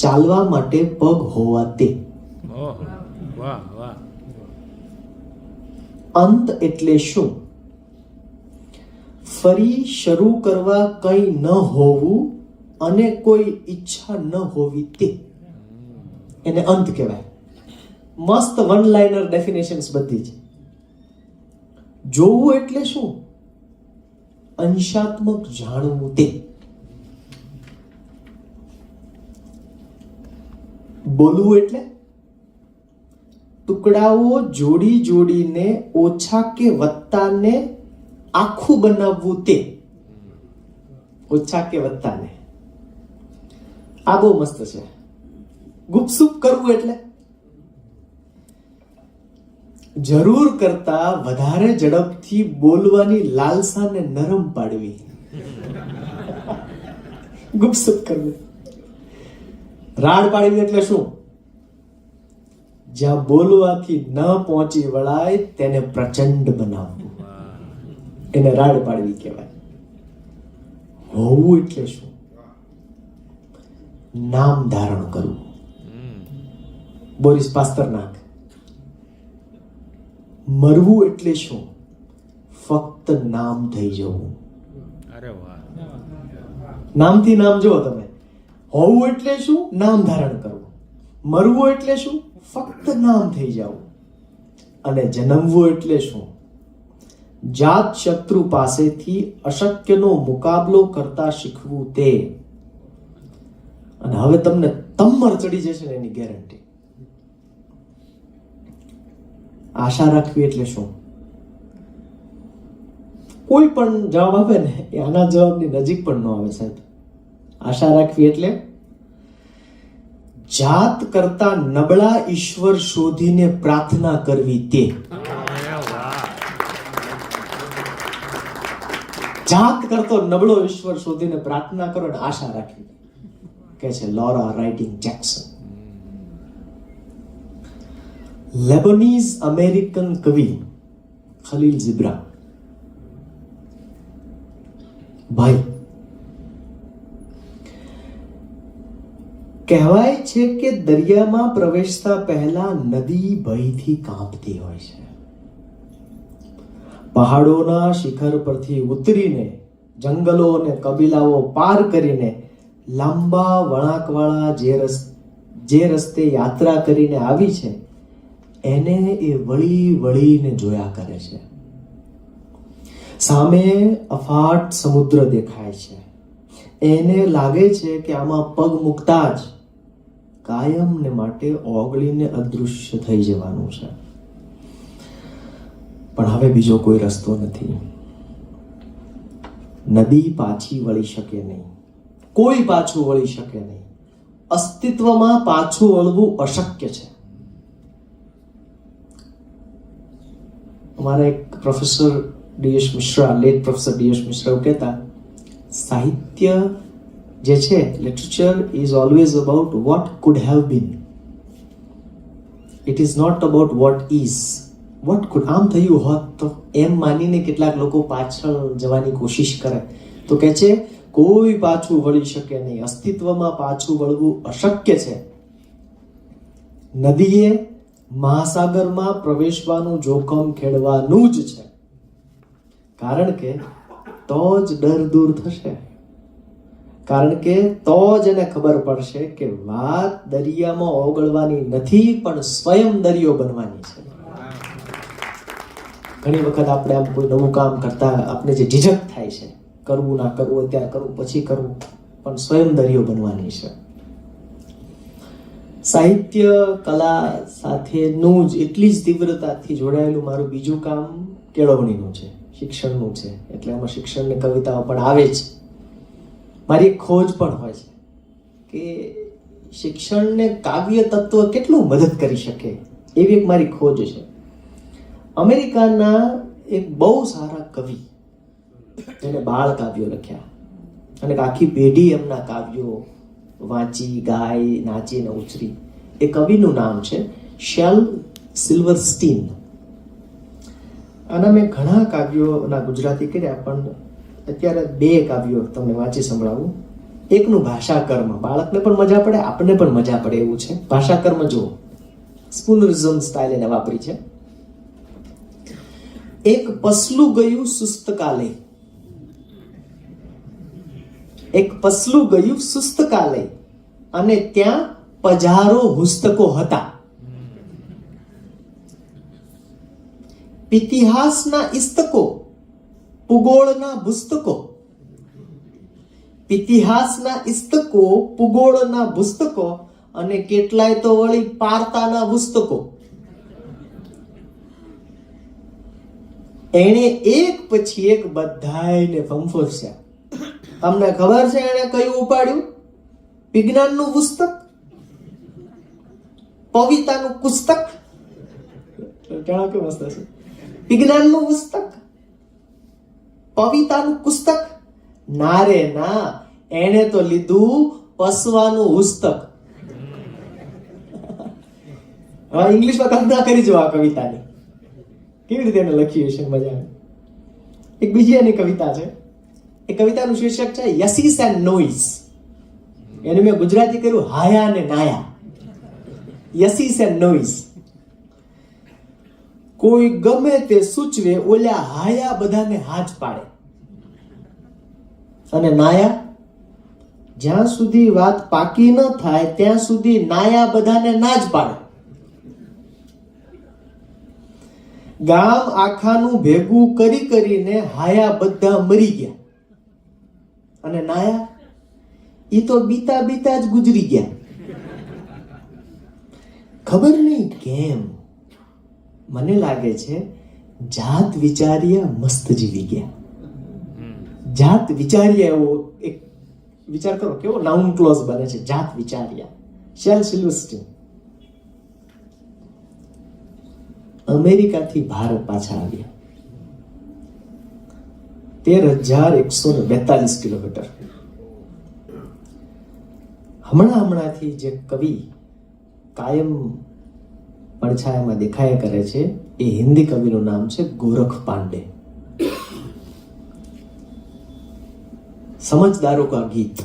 ચાલવા માટે પગ હોવા તે. અંત એટલે શું? ફરી શરૂ કરવા કંઈ ન હોવું અને કોઈ ઈચ્છા ન હોવી તે, એને અંત કહેવાય. મસ્ત વન લાઇનર ડેફિનેશન્સ બધી જ. જોવું એટલે શું? અંશાત્મક જાણવું તે. બોલવું એટલે ટુકડાઓ જોડી જોડીને ઓછા કે વત્તાને આખું બનાવવું તે. ઓછા કે વત્તાને. આ બહુ મસ્ત છે. ગુપસુપ કરવું એટલે જરૂર કરતા વધારે ઝડપથી બોલવાની લાલસાને નરમ પાડવી. ગુપસુપ કરવું. રાડ પાડવી એટલે શું? જ્યાં બોલવાથી ન પહોંચી વળાય તેને પ્રચંડ બનાવવું, એને રાડ પાડવી કહેવાય. હોવું એટલે શું? નામ ધારણ કરવું. બોરિસ પાસ્તરનાક. મરવું એટલે શું? ફક્ત નામ થઈ જવું. અરે વાહ. નામથી નામ જુઓ તમે. હોવું એટલે શું? નામ ધારણ કરવું. મરવું એટલે શું? ફક્ત નામ થઈ જવું. અને જન્મવું એટલે શું? જાત શત્રુ પાસેથી અશક્યનો મુકાબલો કરતા શીખવું તે. અને હવે તમને તમ્મર ચડી જશે ને એની ગેરંટી. આશા રાખવી એટલે શું? કોઈ પણ જવાબ આપે ને એ આના જવાબની નજીક પણ ન આવે સાહેબ. આશા રાખવી એટલે જાત કરતા નબળા ઈશ્વર શોધીને પ્રાર્થના કરવી તે. જાત કરતો નબળો ઈશ્વર શોધીને પ્રાર્થના કરો અને આશા રાખવી, કે છે LoRa riding Jackson. Lebanese American કવિ ખલીલ જીબ્રાન. ભાઈ, કહેવાય છે કે દરિયામાં પ્રવેશતા પહેલા નદી ભયથી કાંપતી હોય છે. પહાડોના શિખર પરથી ઉતરીને જંગલો અને કબીલાઓ પાર કરીને લાંબા વળાંકવાળા જે રસ્તે યાત્રા કરીને આવી છે એને એ વળી વળીને જોયા કરે છે. સામે અફાટ સમુદ્ર દેખાય છે. એને લાગે છે કે આમાં પગ મૂકતા જ કાયમને માટે ઓગળીને અદૃશ્ય થઈ જવાનું છે. પણ હવે બીજો કોઈ રસ્તો નથી. નદી પાછી વળી શકે નહીં. કોઈ પાછું વળી શકે નહીં. અસ્તિત્વમાં પાછું વળવું અશક્ય છે. અમારા એક professor DS Mishra, late professor DS Mishra કહેતા, સાહિત્ય જે છે, literature is always about what could have been. It is not about what is. What could, આમ થયું હોત તો, એમ માનીને કેટલાક લોકો પાછળ જવાની કોશિશ કરે. તો કે છે કોઈ પાછું વળી શકે નહીં, અસ્તિત્વમાં પાછું વળવું અશક્ય છે. નદીએ મહાસાગરમાં પ્રવેશવાનું જોખમ ખેડવાનું જ છે, કારણ કે તો જ ડર દૂર થશે. કારણ કે તો જ એને ખબર પડશે કે વાત દરિયામાં ઓગળવાની નથી, પણ સ્વયં દરિયો બનવાની છે. ઘણી વખત આપણે આમ કોઈ નવું કામ કરતા આપણે જે ઝીઝક થાય છે, કરવું ના કરવું, અત્યારે કરવું પછી કરવું, પણ સ્વયં દરિયો બનવાની છે. સાહિત્ય કલા સાથેનું જ એટલી જ તીવ્રતાથી જોડાયેલું મારું બીજું કામ કેળવણીનું છે, શિક્ષણનું છે. એટલે એમાં શિક્ષણની કવિતાઓ પણ આવે છે. મારી એક ખોજ પણ હોય છે કે શિક્ષણને કાવ્ય તત્વ કેટલું મદદ કરી શકે, એવી એક મારી ખોજ છે. અમેરિકાના એક બહુ સારા કવિ, એને બાળ કાવ્યો લખ્યા અને આખી પેઢી એમના કાવ્યો વાંચી, ગાય, નાચીને ઉછરી. એ કવિનું નામ છે શેલ સિલ્વરસ્ટીન. આના મેં ઘણા કાવ્યોના ગુજરાતી કર્યા, પણ અત્યારે 2 કાવ્યો તમને વાંચી સંભળાવું. એકનું ભાષાકર્મ, બાળકને પણ મજા પડે, આપણને પણ મજા પડે એવું છે. ભાષાકર્મ જુઓ, સ્પૂનરિઝમ સ્ટાઇલ એને વાપરી છે. એક પસલું ગયું સુસ્તકાલય, એક પસલું ગયું સુસ્તકાલય, અને ત્યાં પજારો પુસ્તકો હતા. ઇતિહાસના ઇસ્તકો, ભૂગોળના પુસ્તકો, ઇતિહાસના ઇસ્તકો, ભૂગોળના પુસ્તકો, અને કેટલાય તો વળી પારતાના પુસ્તકો. એણે એક પછી એક બધાયને ફંફોસ્યા. તમને ખબર છે એણે કયું ઉપાડ્યું? વિજ્ઞાનનું પુસ્તક, કવિતાનું પુસ્તક. કેવા કે મસ્ત છે. વિજ્ઞાનનું પુસ્તક, કવિતાનું પુસ્તક. ના રે ના, એણે તો લીધું પસવાનું પુસ્તક. હવે ઇંગ્લિશમાં કલ્પના કરી જો આ કવિતાની, કેવી રીતે એને લખી હશે, મજા આવે. એક બીજી એની કવિતા છે. એ કવિતાનું શીર્ષક છે યસીસ એન્ડ નોઈસ. એને મેં ગુજરાતી કર્યું હાયા ને નાયા. યસીસ એન્ડ નોઈસ. કોઈ ગમે તે સૂચવે, ઓલા હાયા બધાને હાથ પાડે, અને નાયા જ્યાં સુધી વાત પાકી ન થાય ત્યાં સુધી નાયા બધાને ના જ પાડે. ગામ આખાનું ભેગું કરી કરીને હાયા બધા મરી ગયા, અને નાયા ઈ તો બીતા બીતા જ ગુજરી ગયા. ખબર નહીં કેમ મને લાગે છે જાત વિચાર્યા મસ્ત જીવી ગયા. જાત વિચાર્યા, એવો એક વિચાર કરો કેવો નાઉન ક્લોઝ બને છે, જાત વિચાર્યા. શેલ સિલ્વરસ્ટીન અમેરિકાથી ભારત પાછા આવ્યા. 13,142 કિલોમીટર. હમણાંથી જે કવિ કાયમ પડછાયામાં દેખાયા કરે છે, એ હિન્દી કવિનું નામ છે ગોરખ પાંડે. समझदारों का गीत.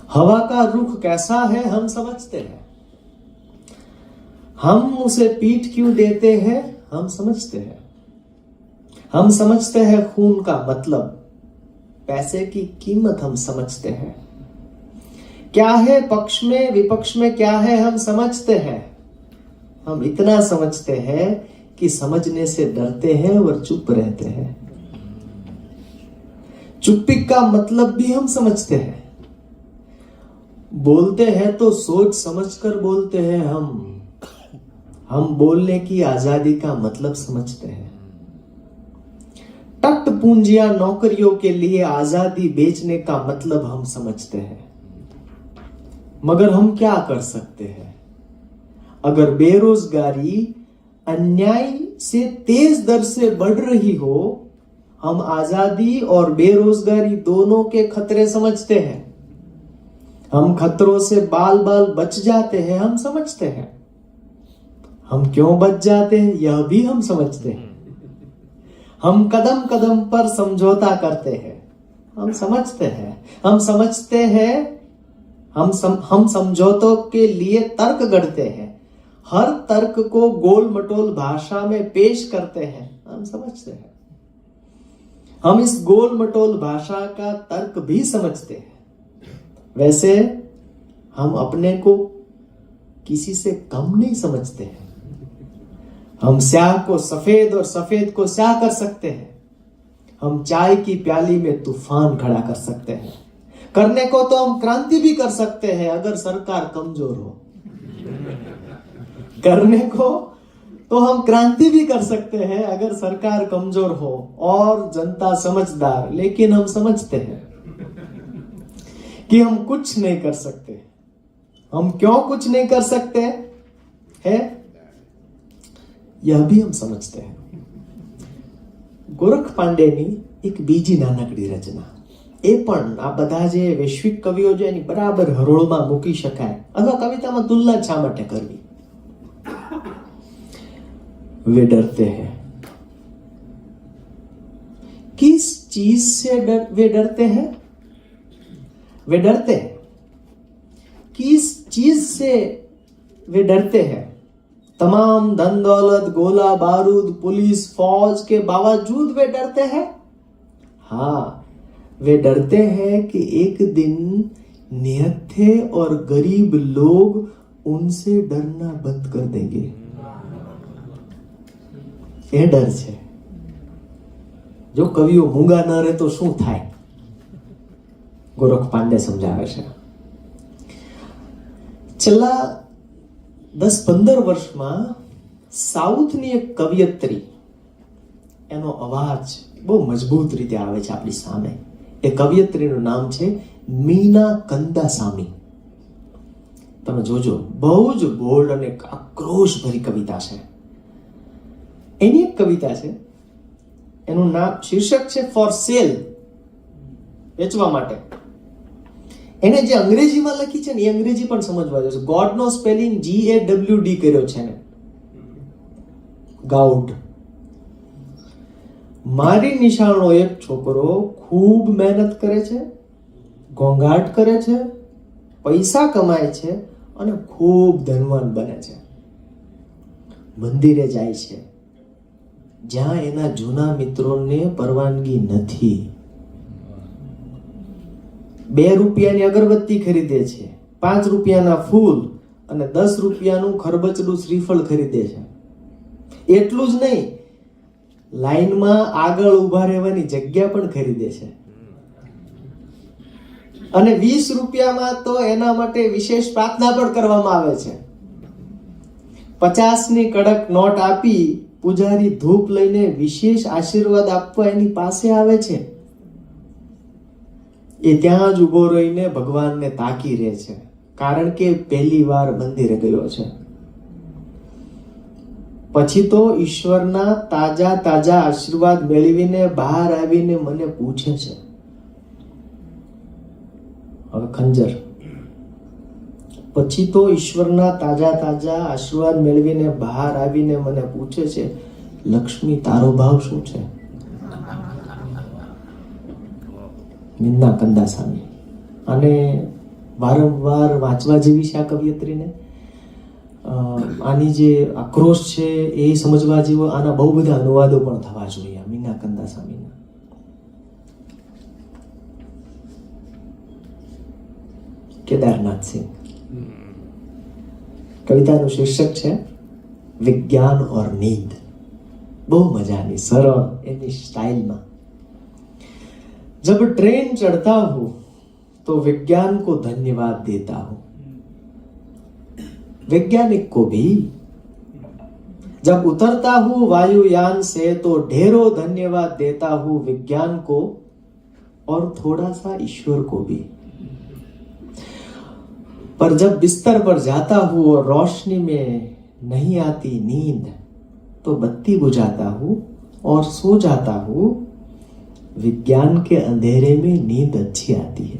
हवा का रुख कैसा है हम समझते हैं, हम उसे पीठ क्यों देते हैं हम समझते हैं, हम समझते हैं खून का मतलब, पैसे की कीमत हम समझते हैं, क्या है पक्ष में विपक्ष में क्या है हम समझते हैं, हम इतना समझते हैं कि समझने से डरते हैं और चुप रहते हैं, चुप्पी का मतलब भी हम समझते हैं, बोलते हैं तो सोच समझकर बोलते हैं, हम बोलने की आजादी का मतलब समझते हैं, टट पूंजिया नौकरियों के लिए आजादी बेचने का मतलब हम समझते हैं, मगर हम क्या कर सकते हैं अगर बेरोजगारी अन्याय से तेज दर से बढ़ रही हो, हम आजादी और बेरोजगारी दोनों के खतरे समझते हैं। हम खतरों से बाल बाल बच जाते हैं, हम समझते हैं। हम क्यों बच जाते हैं यह भी हम समझते हैं। हम कदम कदम पर समझौता करते हैं, हम समझते हैं। हम समझते हैं, हम समझौतों के लिए तर्क गढ़ते हैं। हर तर्क को गोल मटोल भाषा में पेश करते हैं, हम समझते हैं। हम इस गोल मटोल भाषा का तर्क भी समझते हैं। वैसे हम अपने को किसी से कम नहीं समझते हैं। हम स्याह को सफेद और सफेद को स्याह कर सकते हैं। हम चाय की प्याली में तूफान खड़ा कर सकते हैं। करने को तो हम क्रांति भी कर सकते हैं अगर सरकार कमजोर हो। करने को तो हम क्रांति भी कर सकते हैं अगर सरकार कमजोर हो और जनता समझदार। लेकिन हम समझते हैं कि हम कुछ नहीं कर सकते। हम क्यों कुछ नहीं कर सकते है यह भी हम समझते हैं। ગોરખ પાંડેની એક બીજી નાનકડી રચના, એ પણ આ બધા જે વૈશ્વિક કવિઓ છે એની બરાબર હરોળમાં મૂકી શકાય અથવા કવિતામાં તુલના શા માટે કરવી। वे डरते हैं। किस चीज से वे डरते हैं? वे डरते हैं। किस चीज से वे डरते हैं? तमाम धन दौलत, गोला बारूद, पुलिस, फौज के बावजूद वे डरते हैं। हाँ, वे डरते हैं कि एक दिन निहत्थे और गरीब लोग उनसे डरना बंद कर देंगे। એ ડર છે। જો કવિઓ મૂંગા ન રહે તો શું થાય? ગોરખ પાંડે સમજાવે છે। છેલ્લા 10-15 વર્ષમાં સાઉથની એક કવિયત્રી, એનો અવાજ બહુ મજબૂત રીતે આવે છે આપણી સામે। એ કવિયત્રીનું નામ છે મીના કંદાસામી। તમે જોજો, બહુ જ બોલ્ડ અને આક્રોશભરી કવિતા છે। એની એક કવિતા છે, એનું નામ શીર્ષક છે ફોર સેલ, વેચવા માટે। એને જે અંગ્રેજીમાં લખી છે ને એ અંગ્રેજી પણ સમજવા જશે। ગોડ નો સ્પેલિંગ GAWD કર્યો છે ને, ગાઉડ। મારી નિશાળનો એક છોકરો ખૂબ મહેનત કરે છે, ઘોંઘાટ કરે છે, પૈસા કમાય છે અને ખૂબ ધનવાન બને છે। મંદિરે જાય છે જ્યાં એના જૂના મિત્રોને પરવાનગી નથી। 2 રૂપિયાની અગરબત્તી ખરીદે છે, 5 રૂપિયાના ફૂલ અને 10 રૂપિયાનું ખરબચડું શ્રીફળ ખરીદે છે। એટલું જ નહીં, લાઈનમાં આગળ ઊભા રહેવાની જગ્યા પણ ખરીદે છે। અને 20 રૂપિયામાં તો એના માટે વિશેષ પ્રાર્થના પણ કરવામાં આવે છે। 50ની કડક નોટ આપી પૂજારી ધૂપ લઈને વિશેષ આશીર્વાદ આપવા એની પાસે આવે છે। એ ત્યાં જ ઊભો રહીને ભગવાનને તાકી રહે છે, કારણ કે પહેલી વાર મંદિરે ગયો છે। પછી તો ઈશ્વરના તાજા તાજા આશીર્વાદ મેળવીને બહાર આવીને મને પૂછે છે। હવે ખંજર। પછી તો ઈશ્વરના તાજા તાજા આશીર્વાદ મેળવીને બહાર આવીને મને પૂછે છે, લક્ષ્મી તારો ભાવ શું છે? મીના કંદાસામી। અને વારંવાર વાંચવા જેવી છે આ કવિયત્રીને। આની જે આક્રોશ છે એ સમજવા જેવો। આના બહુ બધા અનુવાદો પણ થવા જોઈએ મીના કંદાસામીના। કેદારનાથ સિંહ। કવિતાનું શીર્ષક છે વિજ્ઞાન और नींद। બહુ મજાની સરળ એની સ્ટાઇલમાં। जब ट्रेन चढ़ता हूं तो विज्ञान को धन्यवाद देता हूं, वैज्ञानिक को भी। जब उतरता हूं वायुयान से तो ढेरों धन्यवाद देता हूं विज्ञान को और थोड़ा सा ईश्वर को भी। पर जब बिस्तर पर जाता हूं और रोशनी में नहीं आती नींद तो बत्ती बुझाता हूं और सो जाता हूं विज्ञान के अंधेरे में नींद अच्छी आती है.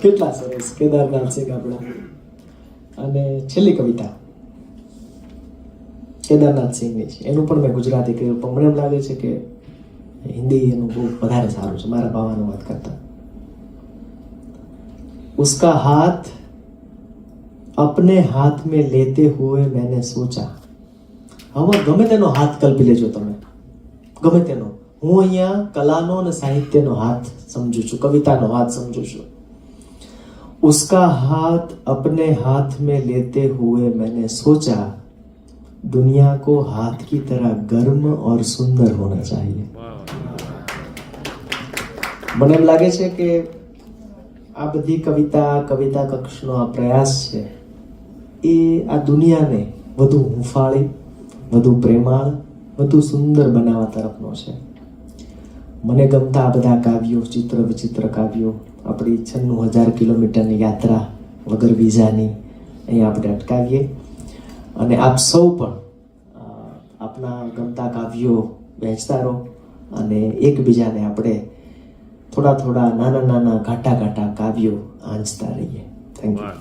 કેટલા સરસ કેદારનાથ સિંહ આપણા. અને છેલ્લી કવિતા કેદારનાથ સિંહની છે, એનું પણ મેં ગુજરાતી કહ્યું, પણ મને એમ લાગે છે કે હિન્દી એનું બહુ વધારે સારું છે મારા ભાવાનું વાત કરતા. उसका हाथ अपने हाथ में लेते हुए मैंने सोचा. હવે ગમે તેનો હાથ કલ્પી લેજો તમે, ગમે તેનો. હું અહીંયા કલાનો અને સાહિત્યનો હાથ સમજુ છું, કવિતાનો હાથ સમજુ છું. उसका हाथ अपने हाथ में लेते हुए मैंने सोचा, दुनिया को हाथ की तरह गर्म और सुंदर होना चाहिए. મને એમ લાગે છે કે આ બધી કવિતા કક્ષનો આ પ્રયાસ છે એ આ દુનિયાને વધુ હૂંફાળી, વધુ પ્રેમાળ, વધુ સુંદર બનાવવા તરફનો છે. મને ગમતા આ બધા કાવ્યો, ચિત્ર વિચિત્ર કાવ્યો, આપણી 96,000 કિલોમીટરની યાત્રા વગર વિઝાની અહીં આપણે અટકાવીએ. અને આપ સૌ પણ આપના ગમતા કાવ્યો વહેંચતા રહો અને એકબીજાને આપણે થોડા નાના ઘાટા કાવ્યો આંચતા રહીએ. Thank you.